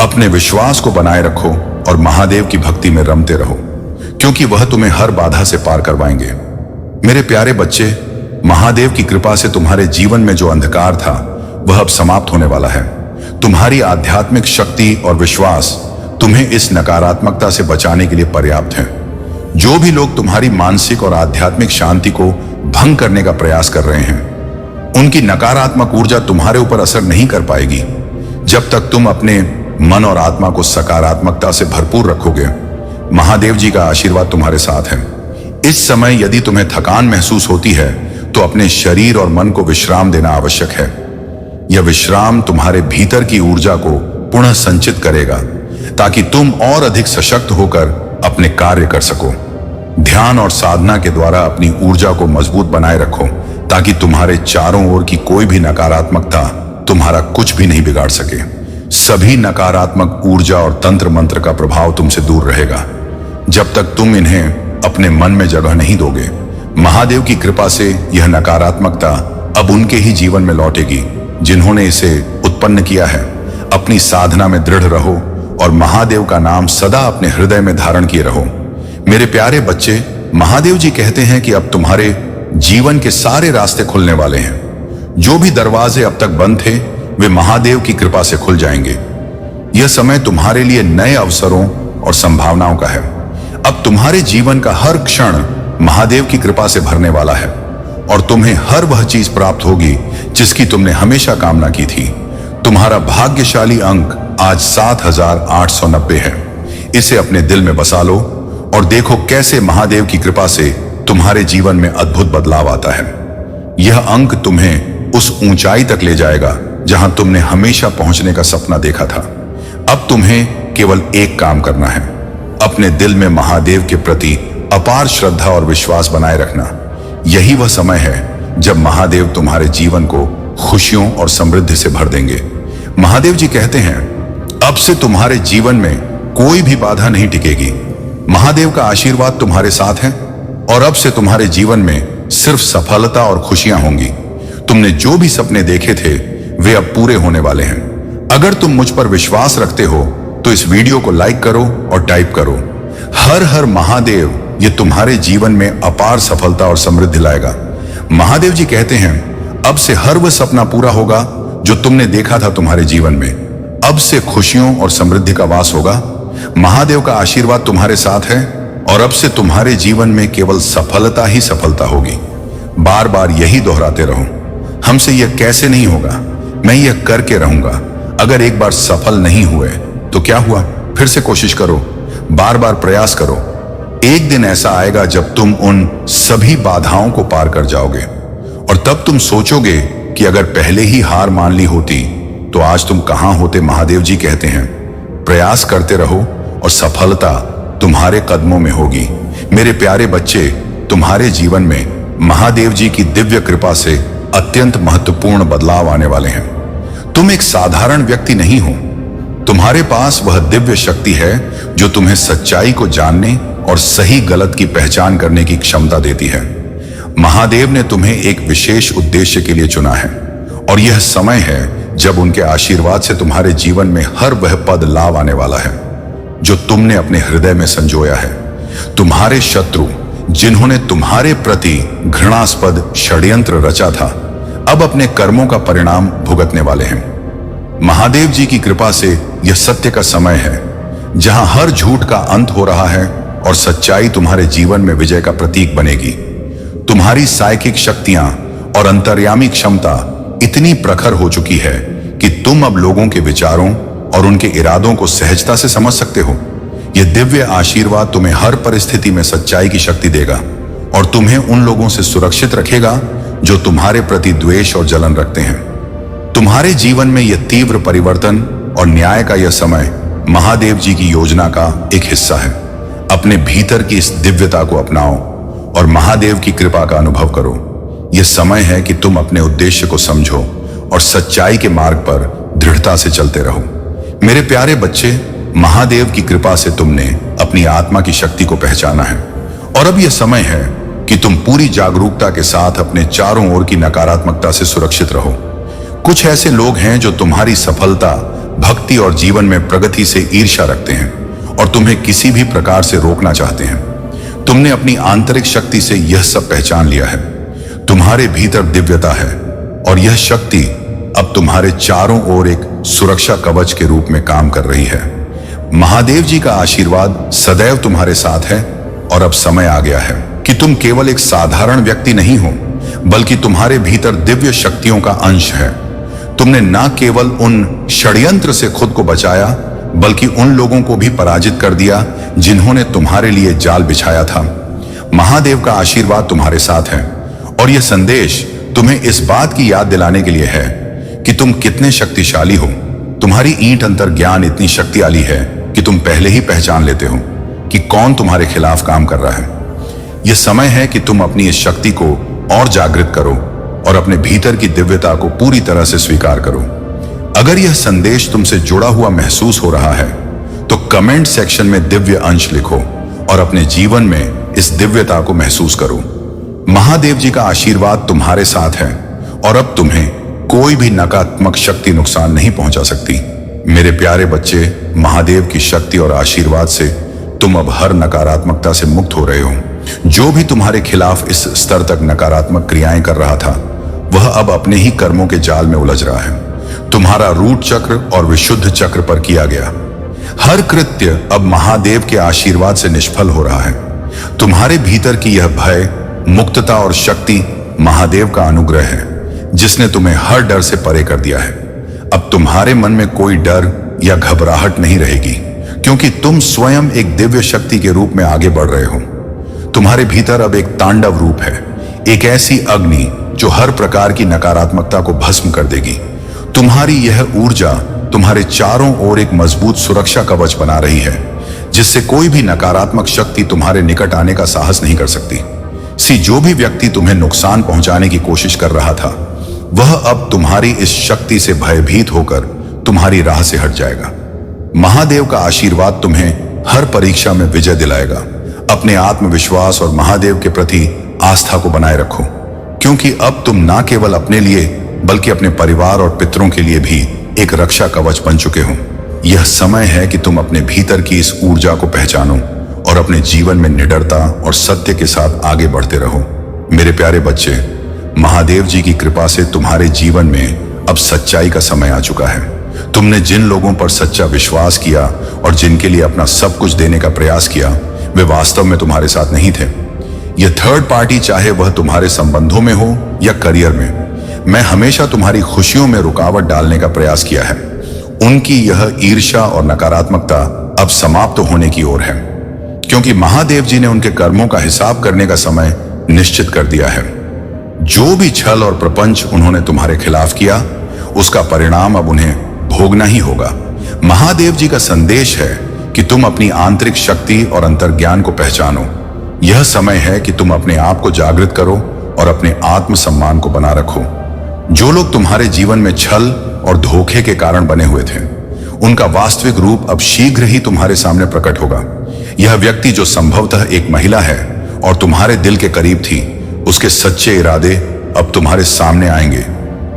अपने विश्वास को बनाए रखो और महादेव की भक्ति में रमते रहो, क्योंकि वह तुम्हें हर बाधा से पार करवाएंगे। मेरे प्यारे बच्चे, महादेव की कृपा से तुम्हारे जीवन में जो अंधकार था वह अब समाप्त होने वाला है। तुम्हारी आध्यात्मिक शक्ति और विश्वास तुम्हें इस नकारात्मकता से बचाने के लिए पर्याप्त है। जो भी लोग तुम्हारी मानसिक और आध्यात्मिक शांति को भंग करने का प्रयास कर रहे हैं, उनकी नकारात्मक ऊर्जा तुम्हारे ऊपर असर नहीं कर पाएगी जब तक तुम अपने मन और आत्मा को सकारात्मकता से भरपूर रखोगे। महादेव जी का आशीर्वाद तुम्हारे साथ है। इस समय यदि तुम्हें थकान महसूस होती है तो अपने शरीर और मन को विश्राम देना आवश्यक है। यह विश्राम तुम्हारे भीतर की ऊर्जा को पुनः संचित करेगा ताकि तुम और अधिक सशक्त होकर अपने कार्य कर सको। ध्यान और साधना के द्वारा अपनी ऊर्जा को मजबूत बनाए रखो ताकि तुम्हारे चारों ओर की कोई भी नकारात्मकता तुम्हारा कुछ भी नहीं बिगाड़ सके। सभी नकारात्मक ऊर्जा और तंत्र मंत्र का प्रभाव तुमसे दूर रहेगा जब तक तुम इन्हें अपने मन में जगह नहीं दोगे। महादेव की कृपा से यह नकारात्मकता अब उनके ही जीवन में लौटेगी जिन्होंने इसे उत्पन्न किया है। अपनी साधना में दृढ़ रहो और महादेव का नाम सदा अपने हृदय में धारण किए रहो। मेरे प्यारे बच्चे, महादेव जी कहते हैं कि अब तुम्हारे जीवन के सारे रास्ते खुलने वाले हैं। जो भी दरवाजे अब तक बंद थे वे महादेव की कृपा से खुल जाएंगे। यह समय तुम्हारे लिए नए अवसरों और संभावनाओं का है। अब तुम्हारे जीवन का हर क्षण महादेव की कृपा से भरने वाला है और तुम्हें हर वह चीज प्राप्त होगी जिसकी तुमने हमेशा कामना की थी। तुम्हारा भाग्यशाली अंक आज 7890 है। इसे अपने दिल में बसा लो और देखो कैसे महादेव की कृपा से तुम्हारे जीवन में अद्भुत बदलाव आता है। यह अंक तुम्हें उस ऊंचाई तक ले जाएगा जहां तुमने हमेशा पहुंचने का सपना देखा था। अब तुम्हें केवल एक काम करना है, अपने दिल में महादेव के प्रति अपार श्रद्धा और विश्वास बनाए रखना। यही वह समय है जब महादेव तुम्हारे जीवन को खुशियों और समृद्धि से भर देंगे। महादेव जी कहते हैं, अब से तुम्हारे जीवन में कोई भी बाधा नहीं टिकेगी। महादेव का आशीर्वाद तुम्हारे साथ है और अब से तुम्हारे जीवन में सिर्फ सफलता और खुशियां होंगी। तुमने जो भी सपने देखे थे वे अब पूरे होने वाले हैं। अगर तुम मुझ पर विश्वास रखते हो तो इस वीडियो को लाइक करो और टाइप करो, हर हर महादेव। ये तुम्हारे जीवन में अपार सफलता और समृद्धि लाएगा। महादेव जी कहते हैं, अब से हर वह सपना पूरा होगा जो तुमने देखा था तुम्हारे जीवन में। अब से खुशियों और समृद्धि का वास होगा। महादेव का आशीर्वाद तुम्हारे साथ है और अब से तुम्हारे जीवन में केवल सफलता ही सफलता होगी। बार बार यही दोहराते रहो, हमसे यह कैसे नहीं होगा, मैं यह करके रहूंगा। अगर एक बार सफल नहीं हुए तो क्या हुआ, फिर से कोशिश करो, बार बार प्रयास करो। एक दिन ऐसा आएगा जब तुम उन सभी बाधाओं को पार कर जाओगे और तब तुम सोचोगे कि अगर पहले ही हार मान ली होती तो आज तुम कहां होते। महादेव जी कहते हैं, प्रयास करते रहो और सफलता तुम्हारे कदमों में होगी। मेरे प्यारे बच्चे, तुम्हारे जीवन में महादेव जी की दिव्य कृपा से अत्यंत महत्वपूर्ण बदलाव आने वाले हैं। तुम एक साधारण व्यक्ति नहीं हो, तुम्हारे पास वह दिव्य शक्ति है जो तुम्हें सच्चाई को जानने और सही गलत की पहचान करने की क्षमता देती है। महादेव ने तुम्हें एक विशेष उद्देश्य के लिए चुना है और यह समय है जब उनके आशीर्वाद से तुम्हारे जीवन में हर वह पद लाभ आने वाला है जो तुमने अपने हृदय में संजोया है। तुम्हारे शत्रु जिन्होंने तुम्हारे प्रति घृणास्पद षड्यंत्र रचा था, अब अपने कर्मों का परिणाम भुगतने वाले हैं। महादेव जी की कृपा से यह सत्य का समय है जहां हर झूठ का अंत हो रहा है और सच्चाई तुम्हारे जीवन में विजय का प्रतीक बनेगी। तुम्हारी साइकिक शक्तियां और अंतर्यामी क्षमता इतनी प्रखर हो चुकी है कि तुम अब लोगों के विचारों और उनके इरादों को सहजता से समझ सकते हो। यह दिव्य आशीर्वाद तुम्हें हर परिस्थिति में सच्चाई की शक्ति देगा और तुम्हें उन लोगों से सुरक्षित रखेगा जो तुम्हारे प्रति द्वेष और जलन रखते हैं। तुम्हारे जीवन में यह तीव्र परिवर्तन और न्याय का यह समय महादेव जी की योजना का एक हिस्सा है। अपने भीतर की इस दिव्यता को अपनाओ और महादेव की कृपा का अनुभव करो। यह समय है कि तुम अपने उद्देश्य को समझो और सच्चाई के मार्ग पर दृढ़ता से चलते रहो। मेरे प्यारे बच्चे, महादेव की कृपा से तुमने अपनी आत्मा की शक्ति को पहचाना है और अब यह समय है कि तुम पूरी जागरूकता के साथ अपने चारों ओर की नकारात्मकता से सुरक्षित रहो। कुछ ऐसे लोग हैं जो तुम्हारी सफलता, भक्ति और जीवन में प्रगति से ईर्ष्या रखते हैं और तुम्हें किसी भी प्रकार से रोकना चाहते हैं। तुमने अपनी आंतरिक शक्ति से यह सब पहचान लिया है। तुम्हारे भीतर दिव्यता है और यह शक्ति अब तुम्हारे चारों ओर एक सुरक्षा कवच के रूप में काम कर रही है। महादेव जी का आशीर्वाद सदैव तुम्हारे साथ है और अब समय आ गया है कि तुम केवल एक साधारण व्यक्ति नहीं हो, बल्कि तुम्हारे भीतर दिव्य शक्तियों का अंश है। तुमने न केवल उन षड्यंत्र से खुद को बचाया, बल्कि उन लोगों को भी पराजित कर दिया जिन्होंने तुम्हारे लिए जाल बिछाया था। महादेव का आशीर्वाद तुम्हारे साथ है और यह संदेश तुम्हें इस बात की याद दिलाने के लिए है कि तुम कितने शक्तिशाली हो। तुम्हारी ईंट अंतर ज्ञान इतनी शक्तिशाली है कि तुम पहले ही पहचान लेते हो कि कौन तुम्हारे खिलाफ काम कर रहा है। यह समय है कि तुम अपनी इस शक्ति को और जागृत करो और अपने भीतर की दिव्यता को पूरी तरह से स्वीकार करो। अगर यह संदेश तुमसे जुड़ा हुआ महसूस हो रहा है तो कमेंट सेक्शन में दिव्य अंश लिखो और अपने जीवन में इस दिव्यता को महसूस करो। महादेव जी का आशीर्वाद तुम्हारे साथ है और अब तुम्हें कोई भी नकारात्मक शक्ति नुकसान नहीं पहुंचा सकती। मेरे प्यारे बच्चे, महादेव की शक्ति और आशीर्वाद से तुम अब हर नकारात्मकता से मुक्त हो रहे हो। जो भी तुम्हारे खिलाफ इस स्तर तक नकारात्मक क्रियाएं कर रहा था, वह अब अपने ही कर्मों के जाल में उलझ रहा है। तुम्हारा रूट चक्र और विशुद्ध चक्र पर किया गया हर कृत्य अब महादेव के आशीर्वाद से निष्फल हो रहा है। तुम्हारे भीतर की यह भय, मुक्तता और शक्ति महादेव का अनुग्रह है, जिसने तुम्हें हर डर से परे कर दिया है। अब तुम्हारे मन में कोई डर या घबराहट नहीं रहेगी, क्योंकि तुम स्वयं एक दिव्य शक्ति के रूप में आगे बढ़ रहे हो। तुम्हारे भीतर अब एक तांडव रूप है, एक ऐसी अग्नि जो हर प्रकार की नकारात्मकता को भस्म कर देगी। तुम्हारी यह ऊर्जा तुम्हारे चारों ओर एक मजबूत सुरक्षा कवच बना रही है, जिससे कोई भी नकारात्मक शक्ति तुम्हारे निकट आने का साहस नहीं कर सकती। जो भी व्यक्ति तुम्हें नुकसान पहुंचाने की कोशिश कर रहा था, वह अब तुम्हारी इस शक्ति से भयभीत होकर तुम्हारी राह से हट जाएगा। महादेव का आशीर्वाद तुम्हें हर परीक्षा में विजय दिलाएगा। अपने आत्मविश्वास और महादेव के प्रति आस्था को बनाए रखो, क्योंकि अब तुम ना केवल अपने लिए बल्कि अपने परिवार और पितरों के लिए भी एक रक्षा कवच बन चुके हो। यह समय है कि तुम अपने भीतर की इस ऊर्जा को पहचानो और अपने जीवन में निडरता और सत्य के साथ आगे बढ़ते रहो। मेरे प्यारे बच्चे, महादेव जी की कृपा से तुम्हारे जीवन में अब सच्चाई का समय आ चुका है। तुमने जिन लोगों पर सच्चा विश्वास किया और जिनके लिए अपना सब कुछ देने का प्रयास किया, वे वास्तव में तुम्हारे साथ नहीं थे। यह थर्ड पार्टी, चाहे वह तुम्हारे संबंधों में हो या करियर में, मैं हमेशा तुम्हारी खुशियों में रुकावट डालने का प्रयास किया है। उनकी यह ईर्ष्या और नकारात्मकता अब समाप्त होने की ओर है, क्योंकि महादेव जी ने उनके कर्मों का हिसाब करने का समय निश्चित कर दिया है। जो भी छल और प्रपंच उन्होंने तुम्हारे खिलाफ किया, उसका परिणाम अब उन्हें भोगना ही होगा। महादेव जी का संदेश है कि तुम अपनी आंतरिक शक्ति और अंतर्ज्ञान को पहचानो। यह समय है कि तुम अपने आप को जागृत करो और अपने आत्मसम्मान को बना रखो। जो लोग तुम्हारे जीवन में छल और धोखे के कारण बने हुए थे, उनका वास्तविक रूप अब शीघ्र ही तुम्हारे सामने प्रकट होगा। यह व्यक्ति जो संभवतः एक महिला है और तुम्हारे दिल के करीब थी, उसके सच्चे इरादे अब तुम्हारे सामने आएंगे।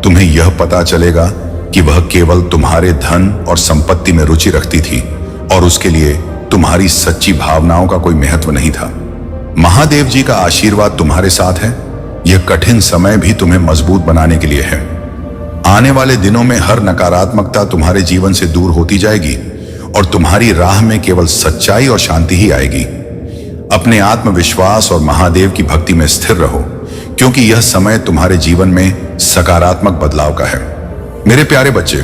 तुम्हें यह पता चलेगा कि वह केवल तुम्हारे धन और संपत्ति में रुचि रखती थी और उसके लिए तुम्हारी सच्ची भावनाओं का कोई महत्व नहीं था। महादेव जी का आशीर्वाद तुम्हारे साथ है। यह कठिन समय भी तुम्हें मजबूत बनाने के लिए है। आने वाले दिनों में हर नकारात्मकता तुम्हारे जीवन से दूर होती जाएगी और तुम्हारी राह में केवल सच्चाई और शांति ही आएगी। अपने आत्मविश्वास और महादेव की भक्ति में स्थिर रहो, क्योंकि यह समय तुम्हारे जीवन में सकारात्मक बदलाव का है। मेरे प्यारे बच्चे,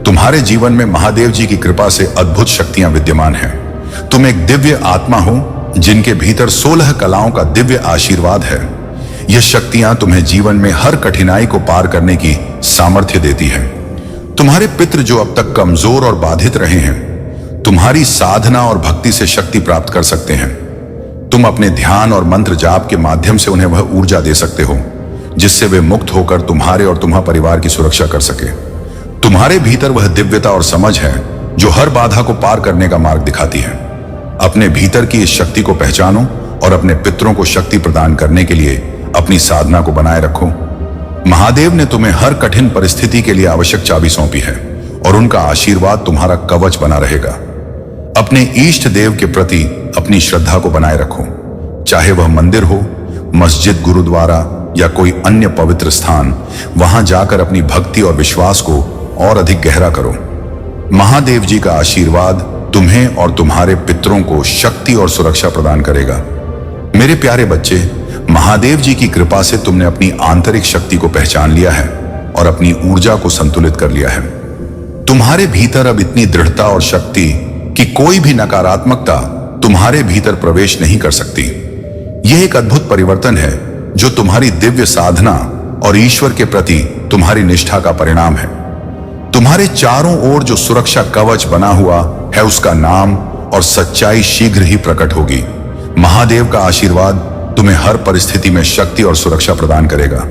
तुम्हारे जीवन में महादेव जी की कृपा से अद्भुत शक्तियां विद्यमान हैं। तुम एक दिव्य आत्मा हो जिनके भीतर 16 कलाओं का दिव्य आशीर्वाद है। यह शक्तियां तुम्हें जीवन में हर कठिनाई को पार करने की सामर्थ्य देती है। तुम्हारे पितृ जो अब तक कमजोर और बाधित रहे हैं, तुम्हारी साधना और भक्ति से शक्ति प्राप्त कर सकते हैं। तुम अपने ध्यान और मंत्र जाप के माध्यम से उन्हें वह ऊर्जा दे सकते हो जिससे वे मुक्त होकर तुम्हारे और तुम्हारे परिवार की सुरक्षा कर सके। तुम्हारे भीतर वह दिव्यता और समझ है जो हर बाधा को पार करने का मार्ग दिखाती है। अपने भीतर की इस शक्ति को पहचानो और अपने पितरों को शक्ति प्रदान करने के लिए अपनी साधना को बनाए रखो। महादेव ने तुम्हें हर कठिन परिस्थिति के लिए आवश्यक चाबी सौंपी है और उनका आशीर्वाद तुम्हारा कवच बना रहेगा। अपने इष्ट देव के प्रति अपनी श्रद्धा को बनाए रखो, चाहे वह मंदिर हो, मस्जिद, गुरुद्वारा या कोई अन्य पवित्र स्थान। वहां जाकर अपनी भक्ति और विश्वास को और अधिक गहरा करो। महादेव जी का आशीर्वाद तुम्हें और तुम्हारे पितरों को शक्ति और सुरक्षा प्रदान करेगा। मेरे प्यारे बच्चे, महादेव जी की कृपा से तुमने अपनी आंतरिक शक्ति को पहचान लिया है और अपनी ऊर्जा को संतुलित कर लिया है। तुम्हारे भीतर अब इतनी दृढ़ता और शक्ति कि कोई भी नकारात्मकता तुम्हारे भीतर प्रवेश नहीं कर सकती। यह एक अद्भुत परिवर्तन है जो तुम्हारी दिव्य साधना और ईश्वर के प्रति तुम्हारी निष्ठा का परिणाम है। तुम्हारे चारों ओर जो सुरक्षा कवच बना हुआ है उसका नाम और सच्चाई शीघ्र ही प्रकट होगी। महादेव का आशीर्वाद तुम्हें हर परिस्थिति में शक्ति और सुरक्षा प्रदान करेगा।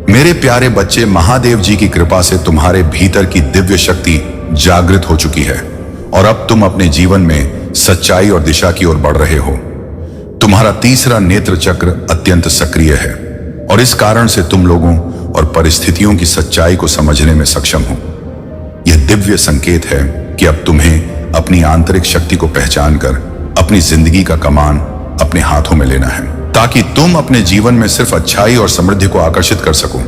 मेरे प्यारे बच्चे, महादेव जी की कृपा से तुम्हारे भीतर की दिव्य शक्ति जागृत हो चुकी है और अब तुम अपने जीवन में सच्चाई और दिशा की ओर बढ़ रहे हो। तुम्हारा तीसरा नेत्र चक्र अत्यंत सक्रिय है और इस कारण से तुम लोगों और परिस्थितियों की सच्चाई को समझने में सक्षम हो। यह दिव्य संकेत है कि अब तुम्हें अपनी आंतरिक शक्ति को पहचान कर अपनी जिंदगी का कमान अपने हाथों में लेना है ताकि तुम अपने जीवन में सिर्फ अच्छाई और समृद्धि को आकर्षित कर सको।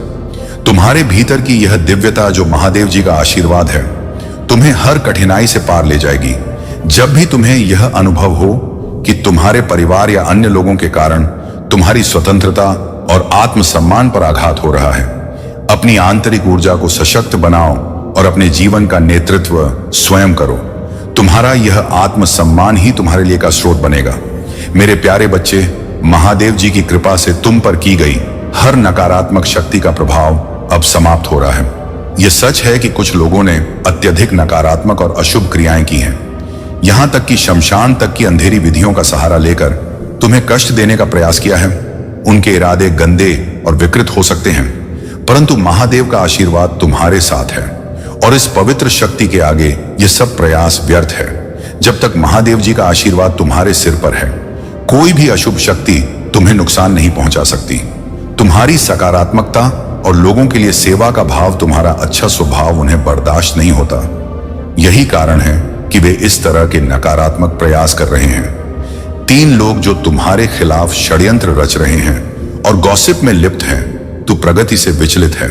तुम्हारे भीतर की यह दिव्यता जो महादेव जी का आशीर्वाद है तुम्हें हर कठिनाई से पार ले जाएगी। जब भी तुम्हें यह अनुभव हो कि तुम्हारे परिवार या अन्य लोगों के कारण तुम्हारी स्वतंत्रता और आत्मसम्मान पर आघात हो रहा है, अपनी आंतरिक ऊर्जा को सशक्त बनाओ और अपने जीवन का नेतृत्व स्वयं करो। तुम्हारा यह आत्मसम्मान ही तुम्हारे लिए का स्रोत बनेगा। मेरे प्यारे बच्चे, महादेव जी की कृपा से तुम पर की गई हर नकारात्मक शक्ति का प्रभाव अब समाप्त हो रहा है। यह सच है कि कुछ लोगों ने अत्यधिक नकारात्मक और अशुभ क्रियाएं की हैं, यहां तक कि शमशान तक की अंधेरी विधियों का सहारा लेकर तुम्हें कष्ट देने का प्रयास किया है। उनके इरादे गंदे और विकृत हो सकते हैं, परंतु महादेव का आशीर्वाद तुम्हारे साथ है और इस पवित्र शक्ति के आगे यह सब प्रयास व्यर्थ है। जब तक महादेव जी का आशीर्वाद तुम्हारे सिर पर है, कोई भी अशुभ शक्ति तुम्हें नुकसान नहीं पहुंचा सकती। तुम्हारी सकारात्मकता और लोगों के लिए सेवा का भाव, तुम्हारा अच्छा स्वभाव उन्हें बर्दाश्त नहीं होता। यही कारण है कि वे इस तरह के नकारात्मक प्रयास कर रहे हैं। 3 लोग जो तुम्हारे खिलाफ षड्यंत्र रच रहे हैं और गॉसिप में लिप्त हैं, तो प्रगति से विचलित है।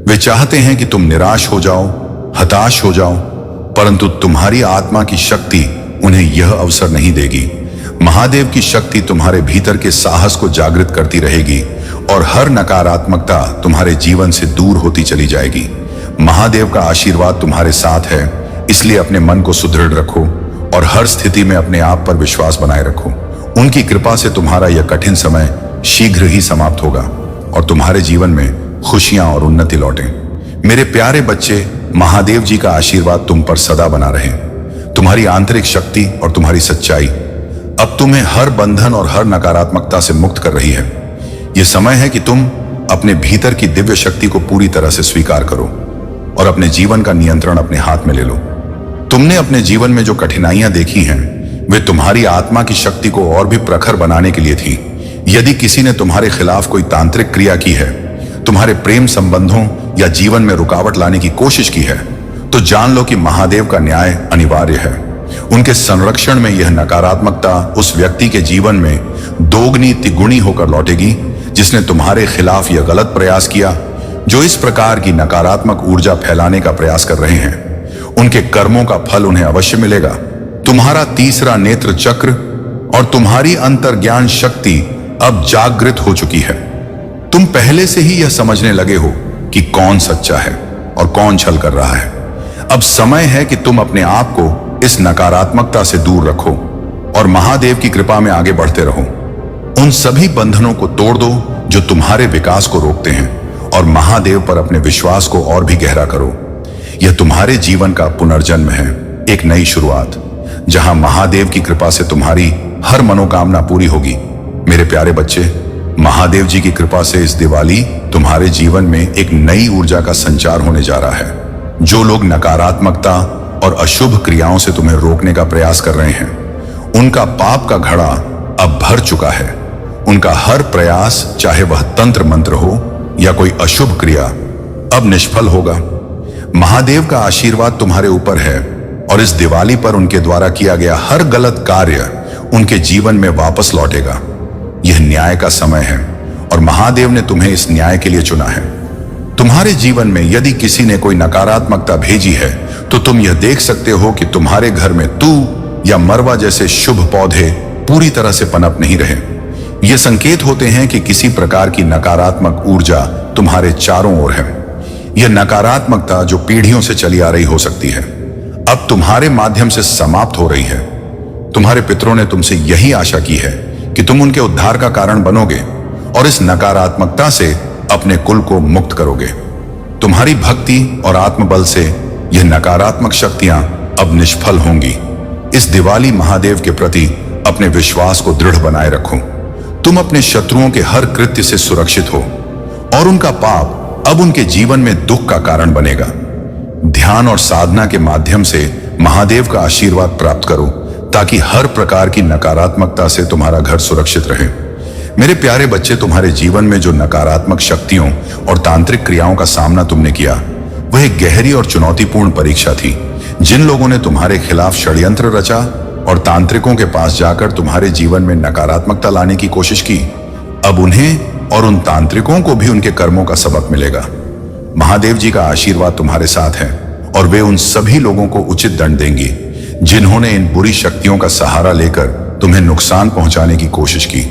वे चाहते हैं कि तुम निराश हो जाओ, हताश हो जाओ, परंतु तुम्हारी आत्मा की शक्ति उन्हें यह अवसर नहीं देगी। महादेव की शक्ति तुम्हारे भीतर के साहस को जागृत करती रहेगी और हर नकारात्मकता तुम्हारे जीवन से दूर होती चली जाएगी। महादेव का आशीर्वाद तुम्हारे साथ है, इसलिए अपने मन को सुदृढ़ रखो और हर स्थिति में अपने आप पर विश्वास बनाए रखो। उनकी कृपा से तुम्हारा यह कठिन समय शीघ्र ही समाप्त होगा और तुम्हारे जीवन में खुशियां और उन्नति लौटे। मेरे प्यारे बच्चे, महादेव जी का आशीर्वाद तुम पर सदा बना रहे। तुम्हारी आंतरिक शक्ति और तुम्हारी सच्चाई अब तुम्हें हर बंधन और हर नकारात्मकता से मुक्त कर रही है। यह समय है कि तुम अपने भीतर की दिव्य शक्ति को पूरी तरह से स्वीकार करो और अपने जीवन का नियंत्रण अपने हाथ में ले लो। तुमने अपने जीवन में जो कठिनाइयां देखी हैं, वे तुम्हारी आत्मा की शक्ति को और भी प्रखर बनाने के लिए थी। यदि किसी ने तुम्हारे खिलाफ कोई तांत्रिक क्रिया की है, तुम्हारे प्रेम संबंधों या जीवन में रुकावट लाने की कोशिश की है, तो जान लो कि महादेव का न्याय अनिवार्य है। उनके संरक्षण में यह नकारात्मकता उस व्यक्ति के जीवन में दोगुनी तिगुनी होकर लौटेगी जिसने तुम्हारे खिलाफ यह गलत प्रयास किया। जो इस प्रकार की नकारात्मक ऊर्जा फैलाने का प्रयास कर रहे हैं, उनके कर्मों का फल उन्हें अवश्य मिलेगा। तुम्हारा तीसरा नेत्र चक्र और तुम्हारी अंतर्ज्ञान शक्ति अब जागृत हो चुकी है। तुम पहले से ही यह समझने लगे हो कि कौन सच्चा है और कौन छल कर रहा है। अब समय है कि तुम अपने आप को इस नकारात्मकता से दूर रखो और महादेव की कृपा में आगे बढ़ते रहो। उन सभी बंधनों को तोड़ दो जो तुम्हारे विकास को रोकते हैं और महादेव पर अपने विश्वास को और भी गहरा करो। यह तुम्हारे जीवन का पुनर्जन्म है, एक नई शुरुआत, जहां महादेव की कृपा से तुम्हारी हर मनोकामना पूरी होगी। मेरे प्यारे बच्चे, महादेव जी की कृपा से इस दिवाली तुम्हारे जीवन में एक नई ऊर्जा का संचार होने जा रहा है। जो लोग नकारात्मकता और अशुभ क्रियाओं से तुम्हें रोकने का प्रयास कर रहे हैं, उनका पाप का घड़ा अब भर चुका है। उनका हर प्रयास, चाहे वह तंत्र मंत्र हो या कोई अशुभ क्रिया, अब निष्फल होगा। महादेव का आशीर्वाद तुम्हारे ऊपर है और इस दिवाली पर उनके द्वारा किया गया हर गलत कार्य उनके जीवन में वापस लौटेगा। यह न्याय का समय है और महादेव ने तुम्हें इस न्याय के लिए चुना है। तुम्हारे जीवन में यदि किसी ने कोई नकारात्मकता भेजी है, तो तुम यह देख सकते हो कि तुम्हारे घर में तू या मरवा जैसे शुभ पौधे पूरी तरह से पनप नहीं रहे। ये संकेत होते हैं कि किसी प्रकार की नकारात्मक ऊर्जा तुम्हारे चारों ओर है। यह नकारात्मकता जो पीढ़ियों से चली आ रही हो सकती है, अब तुम्हारे माध्यम से समाप्त हो रही है। तुम्हारे पितरों ने तुमसे यही आशा की है कि तुम उनके उद्धार का कारण बनोगे और इस नकारात्मकता से अपने कुल को मुक्त करोगे। तुम्हारी भक्ति और आत्मबल से यह नकारात्मक शक्तियां अब निष्फल होंगी। इस दिवाली महादेव के प्रति अपने विश्वास को दृढ़ बनाए रखो। तुम अपने शत्रुओं के हर कृत्य से सुरक्षित हो और उनका पाप अब उनके जीवन में दुख का कारण बनेगा। ध्यान और साधना के माध्यम से महादेव का आशीर्वाद प्राप्त करो ताकि हर प्रकार की नकारात्मकता से तुम्हारा घर सुरक्षित रहे। मेरे प्यारे बच्चे, तुम्हारे जीवन में जो नकारात्मक शक्तियों और तांत्रिक क्रियाओं का सामना तुमने किया, वह एक गहरी और चुनौतीपूर्ण परीक्षा थी। जिन लोगों ने तुम्हारे खिलाफ षड्यंत्र रचा और तांत्रिकों के पास जाकर तुम्हारे जीवन में नकारात्मकता लाने की कोशिश की, अब उन्हें और उन तांत्रिकों को भी उनके कर्मों का सबक मिलेगा। महादेव जी का आशीर्वाद तुम्हारे साथ है और वे उन सभी लोगों को उचित दंड देंगी जिन्होंने इन बुरी शक्तियों का सहारा लेकर तुम्हें नुकसान पहुंचाने की कोशिश की।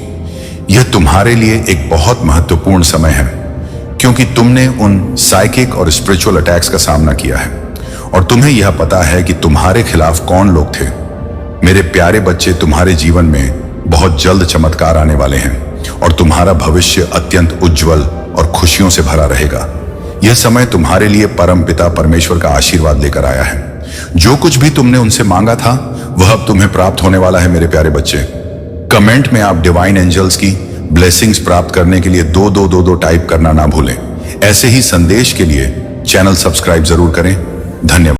यह तुम्हारे लिए एक बहुत महत्वपूर्ण समय है क्योंकि तुमने उन साइकिक और स्पिरिचुअल अटैक्स का सामना किया है और तुम्हें यह पता है कि तुम्हारे खिलाफ कौन लोग थे। मेरे प्यारे बच्चे, तुम्हारे जीवन में बहुत जल्द चमत्कार आने वाले हैं और तुम्हारा भविष्य अत्यंत उज्जवल और खुशियों से भरा रहेगा। यह समय तुम्हारे लिए परम पिता परमेश्वर का आशीर्वाद लेकर आया है। जो कुछ भी तुमने उनसे मांगा था वह अब तुम्हें प्राप्त होने वाला है। मेरे प्यारे बच्चे, कमेंट में आप डिवाइन एंजल्स की ब्लेसिंग्स प्राप्त करने के लिए 2222 टाइप करना ना भूलें। ऐसे ही संदेश के लिए चैनल सब्सक्राइब जरूर करें। धन्यवाद।